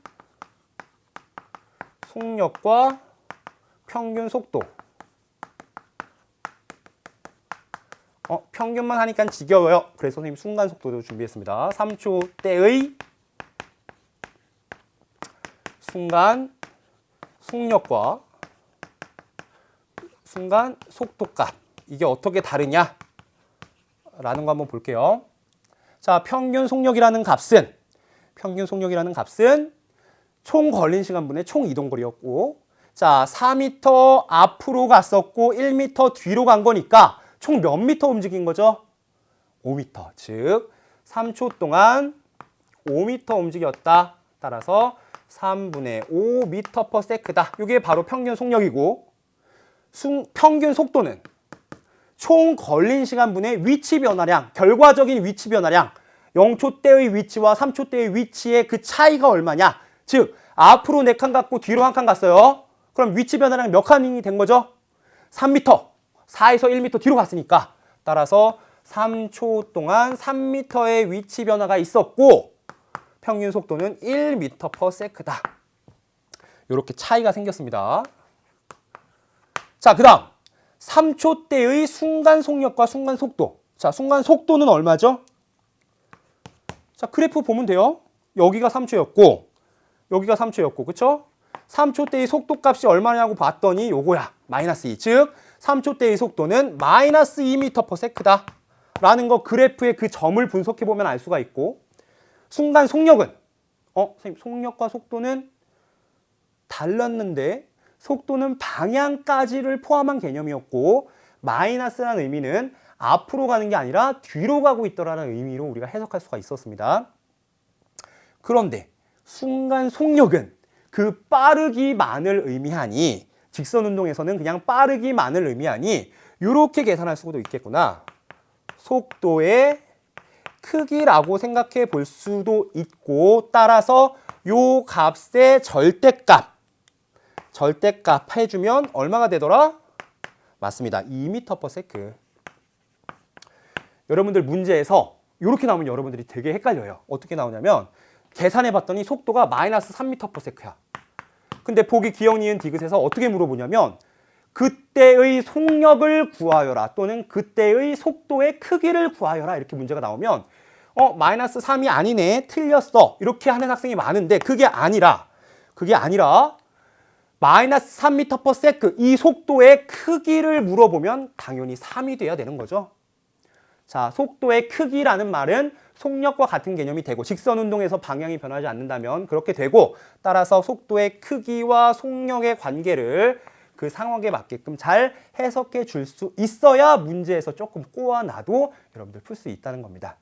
속력과 평균 속도. 평균만 하니까 지겨워요. 그래서 선생님 순간 속도도 준비했습니다. 3초 때의 순간 속력과 순간 속도값. 이게 어떻게 다르냐? 라는 거 한번 볼게요. 자, 평균 속력이라는 값은 총 걸린 시간분의 총 이동거리였고 자, 4m 앞으로 갔었고 1m 뒤로 간 거니까 총 몇 미터 움직인 거죠? 5m. 즉 3초 동안 5m 움직였다. 따라서 3분의 5m/s다. 이게 바로 평균 속력이고 평균 속도는 총 걸린 시간분의 위치 변화량, 결과적인 위치 변화량 0초 때의 위치와 3초 때의 위치의 그 차이가 얼마냐? 즉 앞으로 4칸 갔고 뒤로 1칸 갔어요. 그럼 위치 변화량 몇 칸이 된 거죠? 3m. 4에서 1m 뒤로 갔으니까 따라서 3초 동안 3m의 위치 변화가 있었고 평균 속도는 1m/s다. 이렇게 차이가 생겼습니다. 자, 그 다음 3초 때의 순간 속력과 순간 속도. 자, 순간 속도는 얼마죠? 자, 그래프 보면 돼요. 여기가 3초였고 여기가 3초였고 그쵸? 3초 때의 속도 값이 얼마냐고 봤더니 요거야. 마이너스 2. 즉 3초 때의 속도는 마이너스 2m/s다. 라는 거 그래프의 그 점을 분석해 보면 알 수가 있고 순간 속력은 선생님 속력과 속도는 달랐는데 속도는 방향까지를 포함한 개념이었고 마이너스라는 의미는 앞으로 가는 게 아니라 뒤로 가고 있더라는 의미로 우리가 해석할 수가 있었습니다. 그런데 순간 속력은 그 빠르기만을 의미하니 직선 운동에서는 그냥 빠르기만을 의미하니 이렇게 계산할 수도 있겠구나. 속도의 크기라고 생각해 볼 수도 있고, 따라서 요 값의 절대값 해주면 얼마가 되더라? 맞습니다. 2m/s. 여러분들 문제에서 이렇게 나오면 여러분들이 되게 헷갈려요. 어떻게 나오냐면 계산해 봤더니 속도가 마이너스 3m/s야. 근데 보기 기억, 니은, 디귿에서 어떻게 물어보냐면 그때의 속력을 구하여라 또는 그때의 속도의 크기를 구하여라 이렇게 문제가 나오면 마이너스 3이 아니네, 틀렸어, 이렇게 하는 학생이 많은데 그게 아니라 마이너스 3m/s 이 속도의 크기를 물어보면 당연히 3이 돼야 되는 거죠. 자, 속도의 크기라는 말은 속력과 같은 개념이 되고 직선 운동에서 방향이 변하지 않는다면 그렇게 되고, 따라서 속도의 크기와 속력의 관계를 그 상황에 맞게끔 잘 해석해 줄 수 있어야 문제에서 조금 꼬아놔도 여러분들 풀 수 있다는 겁니다.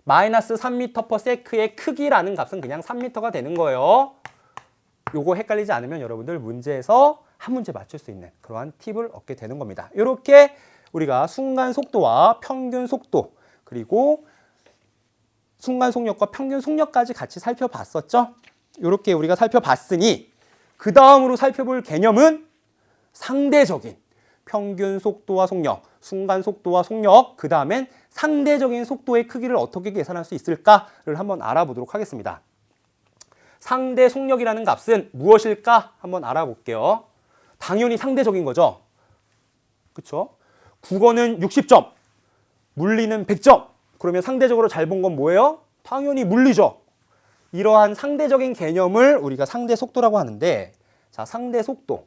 마이너스 3m/s의 크기라는 값은 그냥 3m가 되는 거예요. 요거 헷갈리지 않으면 여러분들 문제에서 한 문제 맞출 수 있는 그러한 팁을 얻게 되는 겁니다. 이렇게 우리가 순간 속도와 평균 속도, 그리고 순간 속력과 평균 속력까지 같이 살펴봤었죠. 이렇게 우리가 살펴봤으니 그 다음으로 살펴볼 개념은 상대적인 평균 속도와 속력, 순간 속도와 속력, 그 다음엔 상대적인 속도의 크기를 어떻게 계산할 수 있을까를 한번 알아보도록 하겠습니다. 상대 속력이라는 값은 무엇일까 한번 알아볼게요. 당연히 상대적인 거죠. 그렇죠? 국어는 60점, 물리는 100점. 그러면 상대적으로 잘 본 건 뭐예요? 당연히 물리죠. 이러한 상대적인 개념을 우리가 상대 속도라고 하는데, 자, 상대 속도.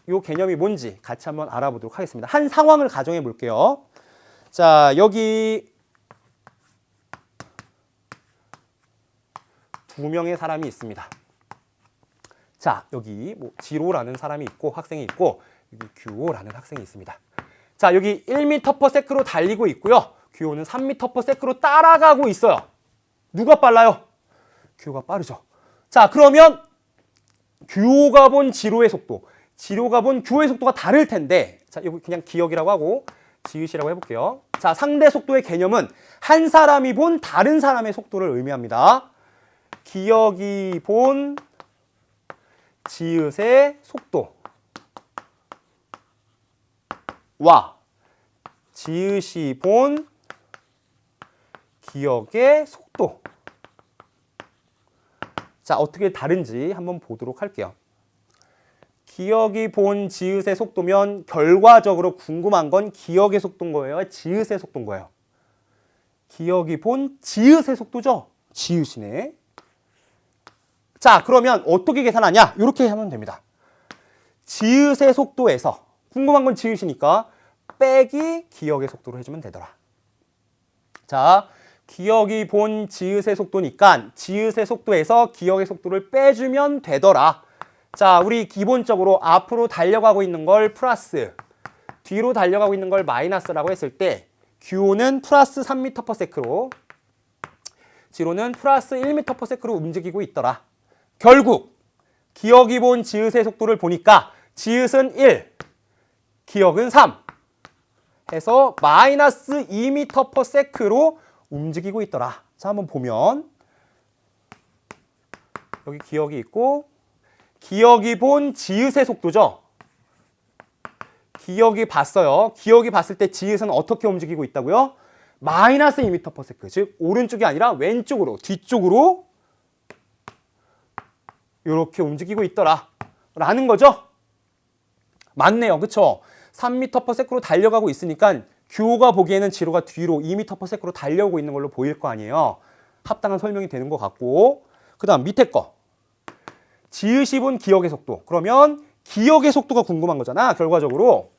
이 개념이 뭔지 같이 한번 알아보도록 하겠습니다. 한 상황을 가정해 볼게요. 자, 여기 두 명의 사람이 있습니다. 자, 여기 지로라는 사람이 있고 학생이 있고, 여기 규호라는 학생이 있습니다. 자, 여기 1m/s로 달리고 있고요. 규호는 3m/s로 따라가고 있어요. 누가 빨라요? 규호가 빠르죠. 자, 그러면 규호가 본 지로의 속도, 지로가 본 규호의 속도가 다를 텐데, 자, 여기 그냥 기억이라고 하고 지읒이라고 해볼게요. 자, 상대 속도의 개념은 한 사람이 본 다른 사람의 속도를 의미합니다. 기억이 본 지읒의 속도와 지읒이 본 기억의 속도. 자, 어떻게 다른지 한번 보도록 할게요. 기억이 본 지읒의 속도면 결과적으로 궁금한 건 기억의 속도인 거예요? 지읒의 속도인 거예요? 기억이 본 지읒의 속도죠? 지읒이네. 자, 그러면 어떻게 계산하냐? 이렇게 하면 됩니다. 지읒의 속도에서, 궁금한 건 지읒이니까 빼기 기억의 속도로 해주면 되더라. 자, 기억이 본 지읒의 속도니까 지읒의 속도에서 기억의 속도를 빼주면 되더라. 자, 우리 기본적으로 앞으로 달려가고 있는 걸 플러스, 뒤로 달려가고 있는 걸 마이너스라고 했을 때 규호는 플러스 3m/s로, 지로는 플러스 1m/s로 움직이고 있더라. 결국 기억이 본 지읒의 속도를 보니까 지읒은 1, 기억은 3 해서 마이너스 2m/s로 움직이고 있더라. 자, 한번 보면 여기 기억이 있고, 기억이 본 지읒의 속도죠. 기억이 봤어요. 기억이 봤을 때 지읒은 어떻게 움직이고 있다고요? 마이너스 2m/s, 즉 오른쪽이 아니라 왼쪽으로, 뒤쪽으로 이렇게 움직이고 있더라 라는 거죠. 맞네요. 그쵸? 3m/s로 달려가고 있으니까 규호가 보기에는 지로가 뒤로 2m/s로 달려오고 있는 걸로 보일 거 아니에요. 합당한 설명이 되는 것 같고, 그 다음 밑에 거 지읒이 본 기억의 속도. 그러면 기억의 속도가 궁금한 거잖아, 결과적으로.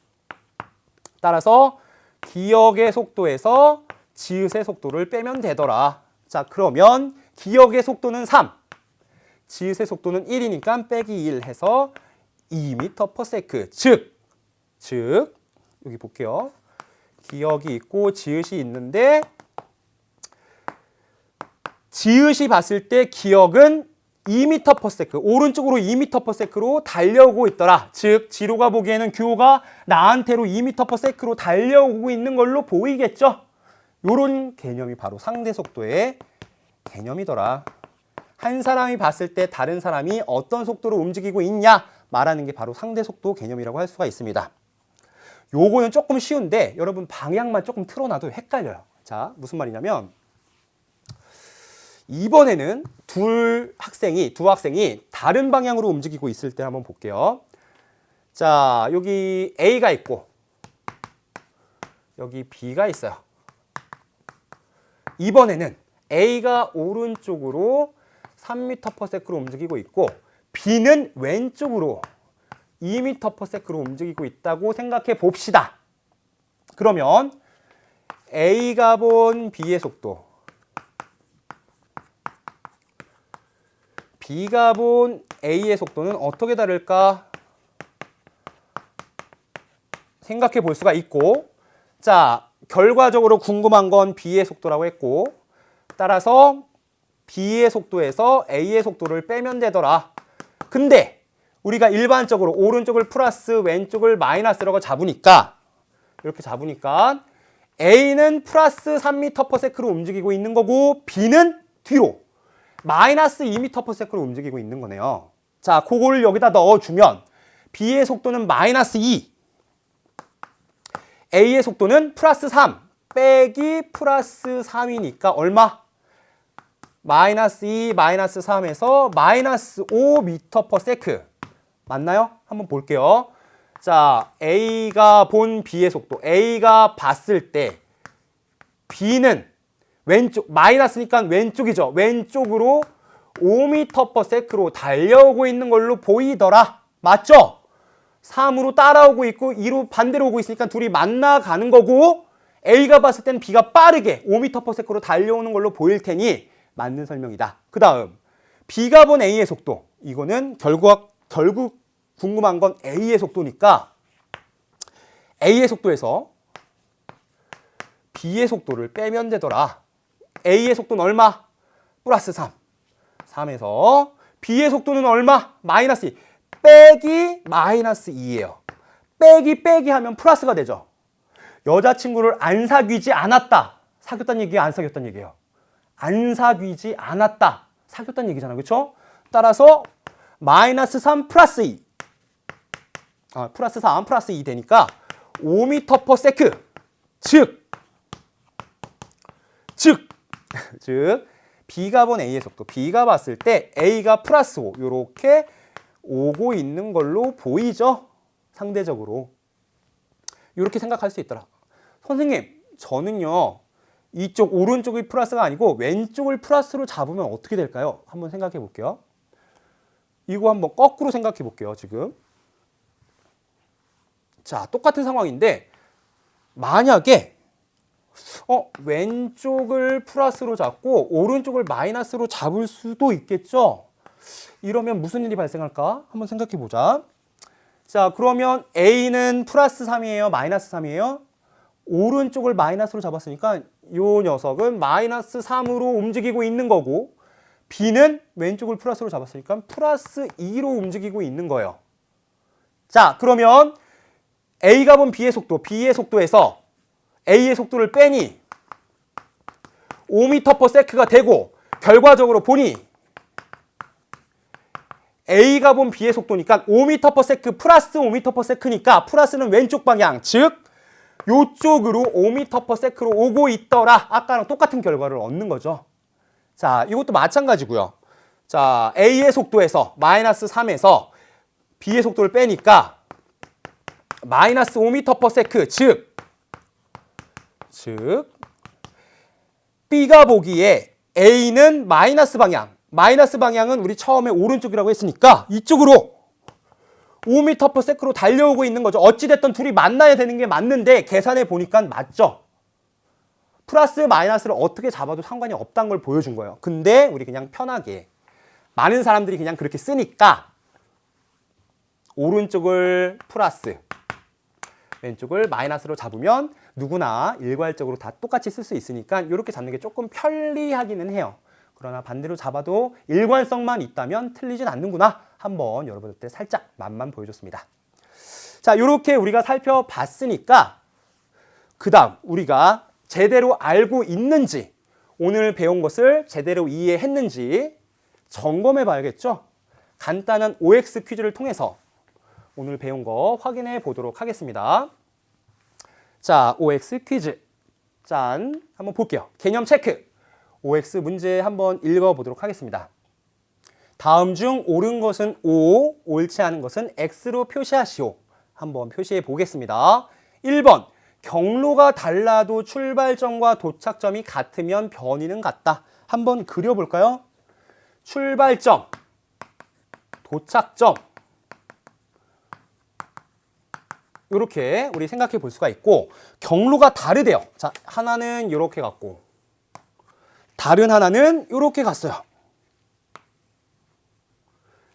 따라서 기억의 속도에서 지읒의 속도를 빼면 되더라. 자, 그러면 기억의 속도는 3, 지읒의 속도는 1이니까 빼기 1 해서 2m/s. 즉 여기 볼게요. 기억이 있고 지읒이 있는데 지읒이 봤을 때 기억은 2m/s, 오른쪽으로 2m/s로 달려오고 있더라. 즉 지로가 보기에는 규호가 나한테로 2m/s로 달려오고 있는 걸로 보이겠죠. 요런 개념이 바로 상대속도의 개념이더라. 한 사람이 봤을 때 다른 사람이 어떤 속도로 움직이고 있냐 말하는 게 바로 상대속도 개념이라고 할 수가 있습니다. 요거는 조금 쉬운데 여러분 방향만 조금 틀어놔도 헷갈려요. 자, 무슨 말이냐면 이번에는 두 학생이 다른 방향으로 움직이고 있을 때 한번 볼게요. 자, 여기 A가 있고 여기 B가 있어요. 이번에는 A가 오른쪽으로 3m/s로 움직이고 있고 B는 왼쪽으로 2m/s로 움직이고 있다고 생각해 봅시다. 그러면 A가 본 B의 속도, B가 본 A의 속도는 어떻게 다를까 생각해 볼 수가 있고, 자, 결과적으로 궁금한 건 B의 속도라고 했고, 따라서 B의 속도에서 A의 속도를 빼면 되더라. 근데 우리가 일반적으로 오른쪽을 플러스 왼쪽을 마이너스라고 잡으니까, 이렇게 잡으니까 A는 플러스 3m/s로 움직이고 있는 거고 B는 뒤로 마이너스 2m/s로 움직이고 있는 거네요. 자, 그걸 여기다 넣어주면 B의 속도는 마이너스 2, A의 속도는 플러스 3 빼기 플러스 3이니까 얼마? 마이너스 2, 마이너스 3에서 마이너스 5m/s. 맞나요? 한번 볼게요. 자, A가 본 B의 속도, A가 봤을 때 B는 왼쪽, 마이너스니까 왼쪽이죠. 왼쪽으로 5m/s로 달려오고 있는 걸로 보이더라. 맞죠? 3으로 따라오고 있고 2로 반대로 오고 있으니까 둘이 만나가는 거고, A가 봤을 땐 B가 빠르게 5m/s로 달려오는 걸로 보일 테니 맞는 설명이다. 그 다음 B가 본 A의 속도, 이거는 결국 궁금한 건 A의 속도니까 A의 속도에서 B의 속도를 빼면 되더라. A의 속도는 얼마? 플러스 3. 3에서 B의 속도는 얼마? 마이너스 2. 빼기 마이너스 2예요. 빼기 하면 플러스가 되죠. 여자친구를 안 사귀지 않았다. 사귀었다는 얘기예요? 안 사귀었다는 얘기예요? 안 사귀지 않았다. 사귀었다는 얘기잖아요. 그렇죠? 따라서 마이너스 3 플러스 2. 플러스 3 플러스 2 되니까 5m/s. 즉 B가 본 A의 속도, B가 봤을 때 A가 플러스 5 이렇게 오고 있는 걸로 보이죠. 상대적으로 이렇게 생각할 수 있더라. 선생님, 저는요 이쪽 오른쪽이 플러스가 아니고 왼쪽을 플러스로 잡으면 어떻게 될까요? 한번 생각해 볼게요. 이거 한번 거꾸로 생각해 볼게요. 지금 자, 똑같은 상황인데 만약에 왼쪽을 플러스로 잡고 오른쪽을 마이너스로 잡을 수도 있겠죠. 이러면 무슨 일이 발생할까? 한번 생각해 보자. 자, 그러면 A는 플러스 3이에요? 마이너스 3이에요? 오른쪽을 마이너스로 잡았으니까 이 녀석은 마이너스 3으로 움직이고 있는 거고, B는 왼쪽을 플러스로 잡았으니까 플러스 2로 움직이고 있는 거예요. 자, 그러면 A가 본 B의 속도, B의 속도에서 A의 속도를 빼니 5m/s가 되고, 결과적으로 보니 A가 본 B의 속도니까 5m/s 플러스 5m/s니까 플러스는 왼쪽 방향, 즉 요쪽으로 5m/s로 오고 있더라. 아까랑 똑같은 결과를 얻는 거죠. 자, 이것도 마찬가지고요. 자, A의 속도에서 마이너스 3에서 B의 속도를 빼니까 마이너스 5m/s, 즉 B가 보기에 A는 마이너스 방향, 마이너스 방향은 우리 처음에 오른쪽이라고 했으니까 이쪽으로 5m/s로 달려오고 있는 거죠. 어찌됐든 둘이 만나야 되는 게 맞는데 계산해 보니까 맞죠. 플러스 마이너스를 어떻게 잡아도 상관이 없다는 걸 보여준 거예요. 근데 우리 그냥 편하게, 많은 사람들이 그냥 그렇게 쓰니까 오른쪽을 플러스 왼쪽을 마이너스로 잡으면 누구나 일괄적으로 다 똑같이 쓸 수 있으니까 이렇게 잡는 게 조금 편리하기는 해요. 그러나 반대로 잡아도 일관성만 있다면 틀리진 않는구나. 한번 여러분들 살짝 맛만 보여줬습니다. 자, 이렇게 우리가 살펴봤으니까 그 다음 우리가 제대로 알고 있는지, 오늘 배운 것을 제대로 이해했는지 점검해 봐야겠죠. 간단한 OX 퀴즈를 통해서 오늘 배운 거 확인해 보도록 하겠습니다. 자, OX 퀴즈. 짠. 한번 볼게요. 개념 체크. OX 문제 한번 읽어보도록 하겠습니다. 다음 중 옳은 것은 O, 옳지 않은 것은 X로 표시하시오. 한번 표시해 보겠습니다. 1번. 경로가 달라도 출발점과 도착점이 같으면 변이는 같다. 한번 그려볼까요? 출발점, 도착점. 이렇게 우리 생각해 볼 수가 있고, 경로가 다르대요. 자, 하나는 이렇게 갔고 다른 하나는 이렇게 갔어요.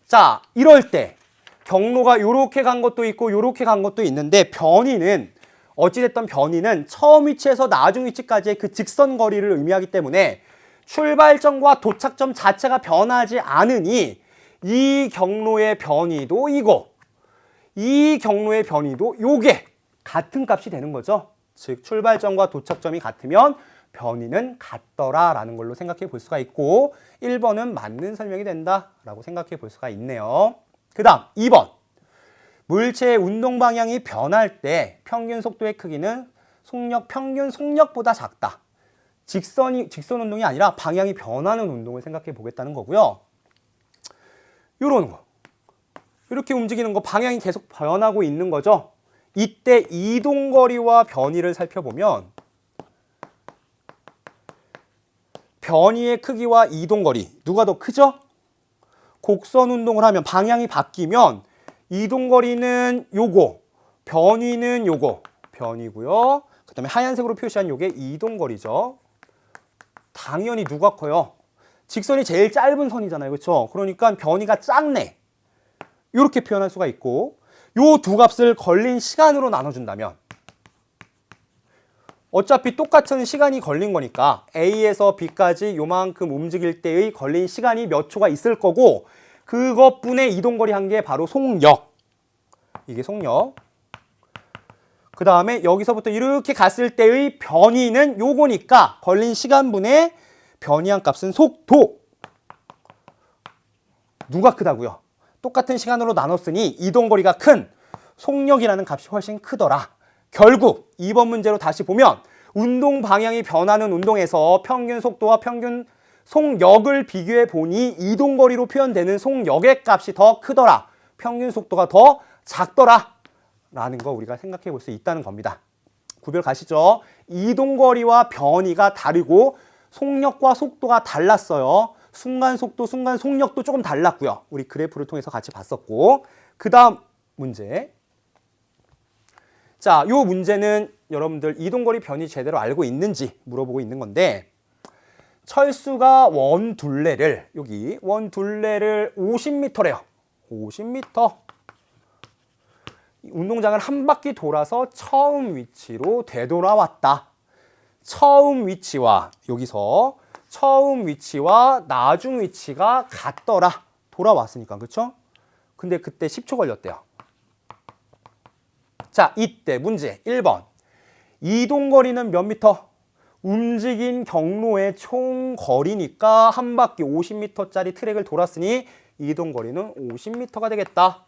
자, 이럴 때 경로가 이렇게 간 것도 있고 이렇게 간 것도 있는데, 변이는 어찌됐든 변이는 처음 위치에서 나중 위치까지의 그 직선 거리를 의미하기 때문에 출발점과 도착점 자체가 변하지 않으니 이 경로의 변이도 이거, 이 경로의 변이도 요게 같은 값이 되는 거죠. 즉 출발점과 도착점이 같으면 변이는 같더라라는 걸로 생각해 볼 수가 있고, 1번은 맞는 설명이 된다라고 생각해 볼 수가 있네요. 그 다음 2번. 물체의 운동 방향이 변할 때 평균 속도의 크기는 평균 속력보다 작다. 직선 운동이 아니라 방향이 변하는 운동을 생각해 보겠다는 거고요. 요런 거. 이렇게 움직이는 거 방향이 계속 변하고 있는 거죠. 이때 이동거리와 변이를 살펴보면 변이의 크기와 이동거리 누가 더 크죠? 곡선 운동을 하면 방향이 바뀌면 이동거리는 요거, 변이는 요거, 변이고요. 그 다음에 하얀색으로 표시한 요게 이동거리죠. 당연히 누가 커요? 직선이 제일 짧은 선이잖아요. 그렇죠? 그러니까 변이가 작네. 이렇게 표현할 수가 있고, 요 두 값을 걸린 시간으로 나눠준다면 어차피 똑같은 시간이 걸린 거니까 A에서 B까지 요만큼 움직일 때의 걸린 시간이 몇 초가 있을 거고, 그것분의 이동거리 한 게 바로 속력. 이게 속력. 그 다음에 여기서부터 이렇게 갔을 때의 변이는 요거니까 걸린 시간분의 변이한 값은 속도. 누가 크다고요? 똑같은 시간으로 나눴으니 이동거리가 큰 속력이라는 값이 훨씬 크더라. 결국 2번 문제로 다시 보면 운동 방향이 변하는 운동에서 평균 속도와 평균 속력을 비교해 보니 이동거리로 표현되는 속력의 값이 더 크더라. 평균 속도가 더 작더라. 라는 거 우리가 생각해 볼 수 있다는 겁니다. 구별 가시죠? 이동거리와 변이가 다르고 속력과 속도가 달랐어요. 순간 속도, 순간 속력도 조금 달랐고요. 우리 그래프를 통해서 같이 봤었고. 그 다음 문제. 자, 요 문제는 여러분들 이동거리 변이 제대로 알고 있는지 물어보고 있는 건데, 철수가 원둘레를, 여기 원둘레를 50m래요. 50m. 운동장을 한 바퀴 돌아서 처음 위치로 되돌아왔다. 처음 위치와 여기서 처음 위치와 나중 위치가 같더라. 돌아왔으니까. 그렇죠? 근데 그때 10초 걸렸대요. 자, 이때 문제 1번. 이동거리는 몇 미터? 움직인 경로의 총 거리니까 한 바퀴 50m짜리 트랙을 돌았으니 이동거리는 50m가 되겠다.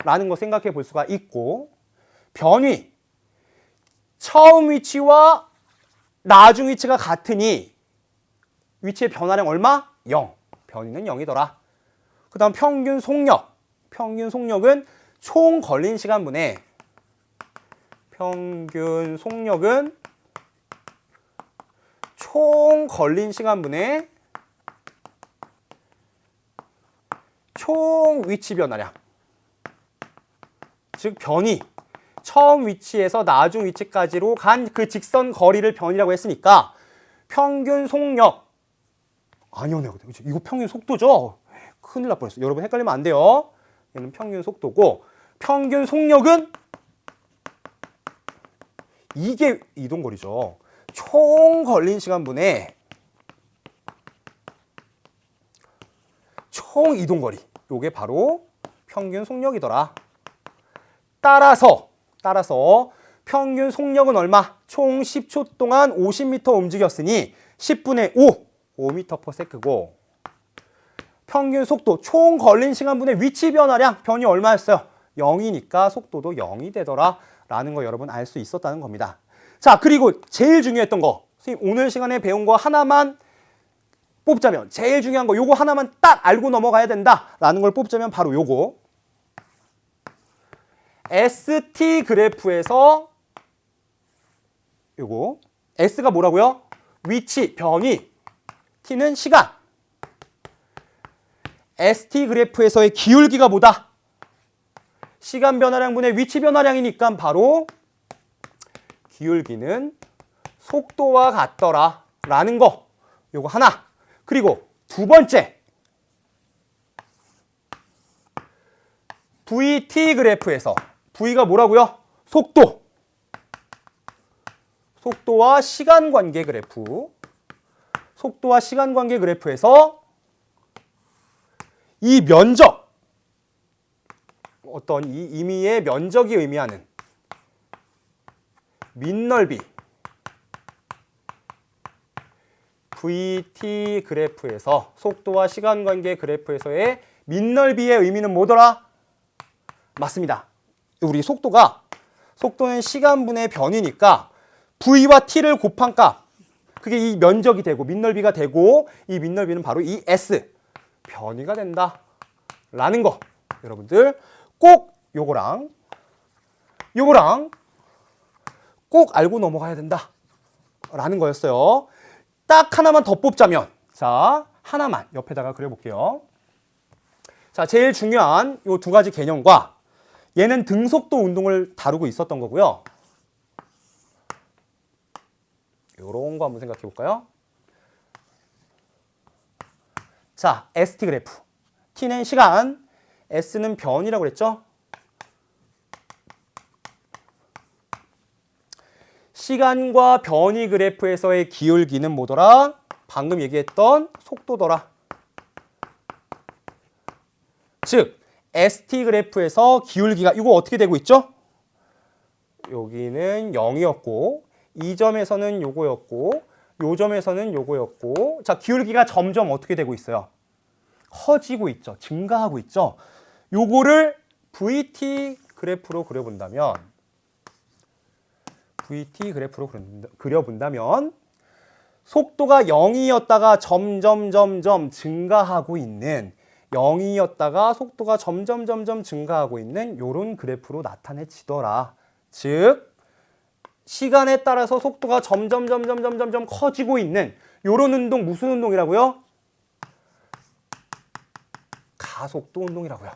라는 거 생각해 볼 수가 있고, 변이. 처음 위치와 나중 위치가 같으니 위치의 변화량 얼마? 0. 변이는 0이더라. 그 다음 평균 속력. 평균 속력은 총 걸린 시간분의 평균 속력은 총 걸린 시간분의 총 위치 변화량. 즉 변이. 처음 위치에서 나중 위치까지로 간 그 직선 거리를 변이라고 했으니까 평균 속력. 아니요. 이거 평균 속도죠? 큰일 날 뻔했어요. 여러분 헷갈리면 안 돼요. 얘는 평균 속도고, 평균 속력은 이게 이동거리죠. 총 걸린 시간분의 총 이동거리. 요게 바로 평균 속력이더라. 따라서 평균 속력은 얼마? 총 10초 동안 50m 움직였으니 10분의 5m/s고 평균 속도, 총 걸린 시간분의 위치 변화량, 변이 얼마였어요? 0이니까 속도도 0이 되더라 라는 거 여러분 알 수 있었다는 겁니다. 자, 그리고 제일 중요했던 거, 선생님 오늘 시간에 배운 거 하나만 뽑자면, 제일 중요한 거 요거 하나만 딱 알고 넘어가야 된다라는 걸 뽑자면 바로 요거. ST 그래프에서 요거 S가 뭐라고요? 위치, 변이, T는 시간. ST 그래프에서의 기울기가 뭐다? 시간 변화량분의 위치 변화량이니까 바로 기울기는 속도와 같더라 라는 거, 요거 하나. 그리고 두 번째, VT 그래프에서 V가 뭐라고요? 속도. 속도와 시간 관계 그래프. 속도와 시간 관계 그래프에서 이 면적, 어떤 이 임의의 면적이 의미하는 밑넓이, VT 그래프에서, 속도와 시간 관계 그래프에서의 밑넓이의 의미는 뭐더라? 맞습니다. 우리 속도는 시간분의 변이니까 V와 T를 곱한 값, 그게 이 면적이 되고 밑넓이가 되고, 이 밑넓이는 바로 이 S, 변이가 된다 라는 거 여러분들 꼭 요거랑 꼭 알고 넘어가야 된다 라는 거였어요. 딱 하나만 더 뽑자면, 자, 하나만 옆에다가 그려볼게요. 자, 제일 중요한 요 두 가지 개념과, 얘는 등속도 운동을 다루고 있었던 거고요. 요런 거 한번 생각해 볼까요? 자, ST 그래프. T는 시간, S는 변이라고 그랬죠? 시간과 변이 그래프에서의 기울기는 뭐더라? 방금 얘기했던 속도더라. 즉, ST 그래프에서 기울기가 이거 어떻게 되고 있죠? 여기는 0이었고, 이 점에서는 요거였고, 요 점에서는 요거였고, 자, 기울기가 점점 어떻게 되고 있어요? 커지고 있죠. 증가하고 있죠. 요거를 VT 그래프로 그려본다면, 속도가 0이었다가 점점 증가하고 있는, 0이었다가 속도가 점점 증가하고 있는 요런 그래프로 나타내지더라. 즉, 시간에 따라서 속도가 점점 커지고 있는 요런 운동, 무슨 운동이라고요? 가속도 운동이라고요.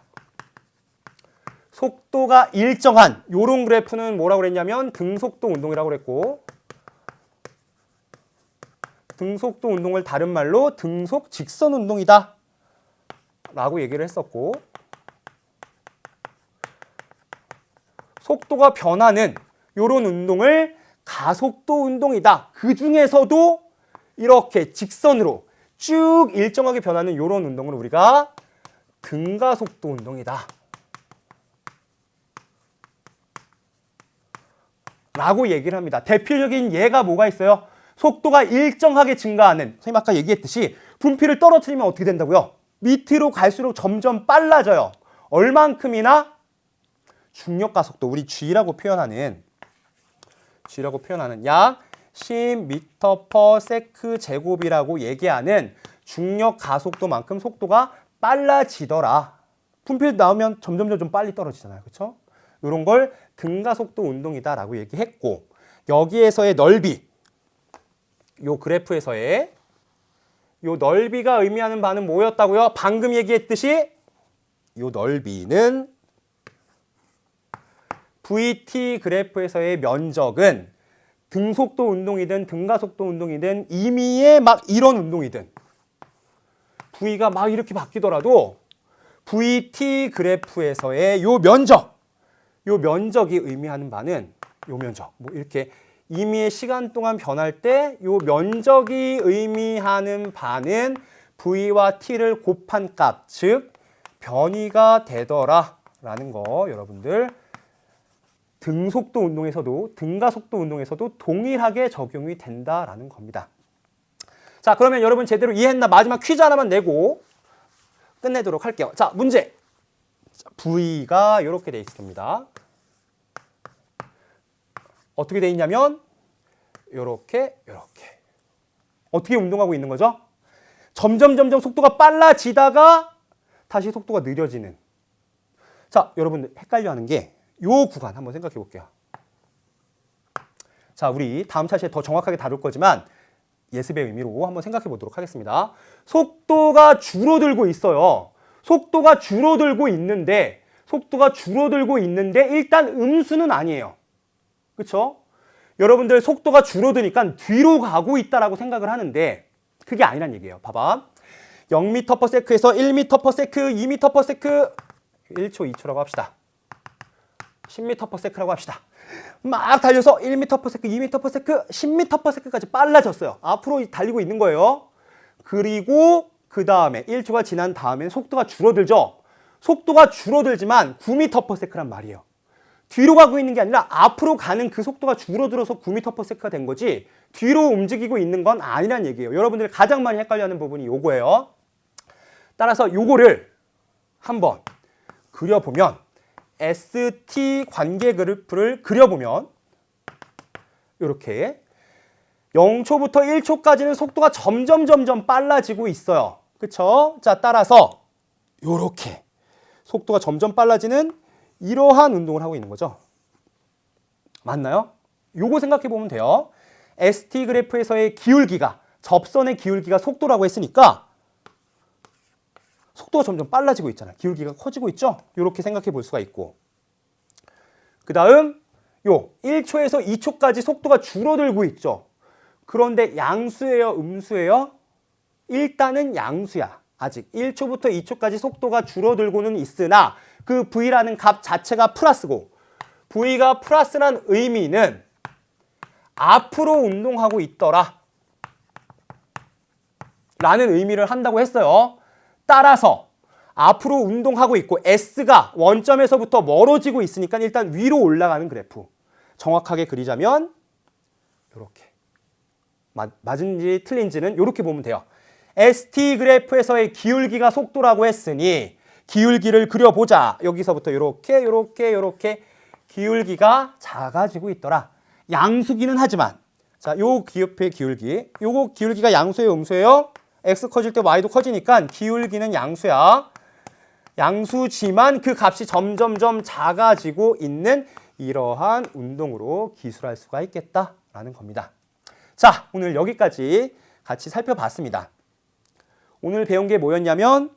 속도가 일정한 요런 그래프는 뭐라고 그랬냐면 등속도 운동이라고 그랬고, 등속도 운동을 다른 말로 등속 직선 운동이다 라고 얘기를 했었고, 속도가 변하는 요런 운동을 가속도 운동이다. 그 중에서도 이렇게 직선으로 쭉 일정하게 변하는 요런 운동을 우리가 등가속도 운동이다 라고 얘기를 합니다. 대표적인 예가 뭐가 있어요? 속도가 일정하게 증가하는, 선생님 아까 얘기했듯이 분필을 떨어뜨리면 어떻게 된다고요? 밑으로 갈수록 점점 빨라져요. 얼만큼이나? 중력 가속도, 우리 G라고 표현하는 약 10m/s 제곱이라고 얘기하는 중력 가속도만큼 속도가 빨라지더라. 분필 나오면 점점 빨리 떨어지잖아요. 그렇죠? 이런 걸 등가속도 운동이다라고 얘기했고, 여기에서의 넓이, 요 그래프에서의 요 넓이가 의미하는 바는 뭐였다고요? 방금 얘기했듯이 요 넓이는 VT 그래프에서의 면적은 등속도 운동이든 등가속도 운동이든 임의의 막 이런 운동이든 V가 막 이렇게 바뀌더라도 VT 그래프에서의 요 면적이 의미하는 바는 요 면적, 뭐 이렇게 임의의 시간 동안 변할 때 요 면적이 의미하는 바는 V와 T를 곱한 값, 즉 변이가 되더라 라는 거 여러분들 등속도 운동에서도 등가속도 운동에서도 동일하게 적용이 된다라는 겁니다. 자, 그러면 여러분 제대로 이해했나? 마지막 퀴즈 하나만 내고 끝내도록 할게요. 자, 문제. V가 이렇게 돼 있습니다. 어떻게 돼 있냐면 이렇게 어떻게 운동하고 있는 거죠? 점점 속도가 빨라지다가 다시 속도가 느려지는. 자, 여러분들 헷갈려하는 게 요 구간 한번 생각해 볼게요. 자, 우리 다음 차시에 더 정확하게 다룰 거지만 예습의 의미로 한번 생각해 보도록 하겠습니다. 속도가 줄어들고 있어요. 속도가 줄어들고 있는데 일단 음수는 아니에요. 그렇죠? 여러분들 속도가 줄어드니까 뒤로 가고 있다라고 생각을 하는데 그게 아니란 얘기예요. 봐봐. 0m/s에서 1m/s, 2m/s, 1초, 2초라고 합시다. 10m/s라고 합시다. 막 달려서 1m/s, 2m/s, 10m/s까지 빨라졌어요. 앞으로 달리고 있는 거예요. 그리고 그 다음에 1초가 지난 다음에 속도가 줄어들죠. 속도가 줄어들지만 9m/s란 말이에요. 뒤로 가고 있는 게 아니라 앞으로 가는 그 속도가 줄어들어서 9m/s가 된 거지 뒤로 움직이고 있는 건 아니란 얘기예요. 여러분들이 가장 많이 헷갈려하는 부분이 요거예요. 따라서 요거를 한번 그려보면 ST 관계 그래프를 그려보면 이렇게 0초부터 1초까지는 속도가 점점 빨라지고 있어요. 그쵸? 자, 따라서 이렇게 속도가 점점 빨라지는 이러한 운동을 하고 있는 거죠. 맞나요? 요거 생각해 보면 돼요. ST 그래프에서의 기울기가 접선의 기울기가 속도라고 했으니까 속도가 점점 빨라지고 있잖아요. 기울기가 커지고 있죠? 이렇게 생각해 볼 수가 있고 그 다음 요 1초에서 2초까지 속도가 줄어들고 있죠. 그런데 양수예요? 음수예요? 일단은 양수야. 아직 1초부터 2초까지 속도가 줄어들고는 있으나 그 V라는 값 자체가 플러스고 V가 플러스란 의미는 앞으로 운동하고 있더라 라는 의미를 한다고 했어요. 따라서 앞으로 운동하고 있고 S가 원점에서부터 멀어지고 있으니까 일단 위로 올라가는 그래프. 정확하게 그리자면 이렇게. 맞은지 틀린지는 이렇게 보면 돼요. ST 그래프에서의 기울기가 속도라고 했으니 기울기를 그려보자. 여기서부터 이렇게 기울기가 작아지고 있더라. 양수기는 하지만 자, 요 기업의 기울기. 요거 기울기가 양수예요, 음수예요? X 커질 때 Y도 커지니까 기울기는 양수야. 양수지만 그 값이 점점 작아지고 있는 이러한 운동으로 기술할 수가 있겠다라는 겁니다. 자, 오늘 여기까지 같이 살펴봤습니다. 오늘 배운 게 뭐였냐면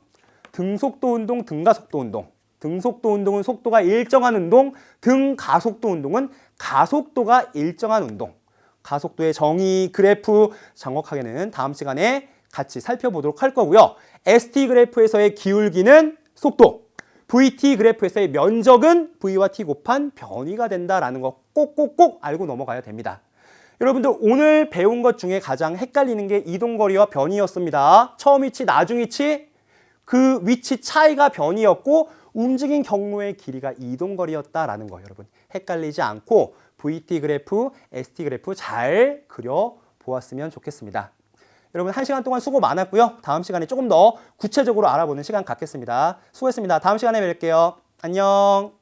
등속도 운동, 등가속도 운동. 등속도 운동은 속도가 일정한 운동, 등가속도 운동은 가속도가 일정한 운동. 가속도의 정의, 그래프 정확하게는 다음 시간에 같이 살펴보도록 할 거고요. ST 그래프에서의 기울기는 속도, VT 그래프에서의 면적은 V와 T 곱한 변이가 된다라는 거 꼭 알고 넘어가야 됩니다. 여러분들 오늘 배운 것 중에 가장 헷갈리는 게 이동거리와 변이였습니다. 처음 위치, 나중 위치, 그 위치 차이가 변이였고 움직인 경로의 길이가 이동거리였다라는 거 여러분 헷갈리지 않고 VT 그래프, ST 그래프 잘 그려보았으면 좋겠습니다. 여러분 1시간 동안 수고 많았고요. 다음 시간에 조금 더 구체적으로 알아보는 시간 갖겠습니다. 수고했습니다. 다음 시간에 뵐게요. 안녕.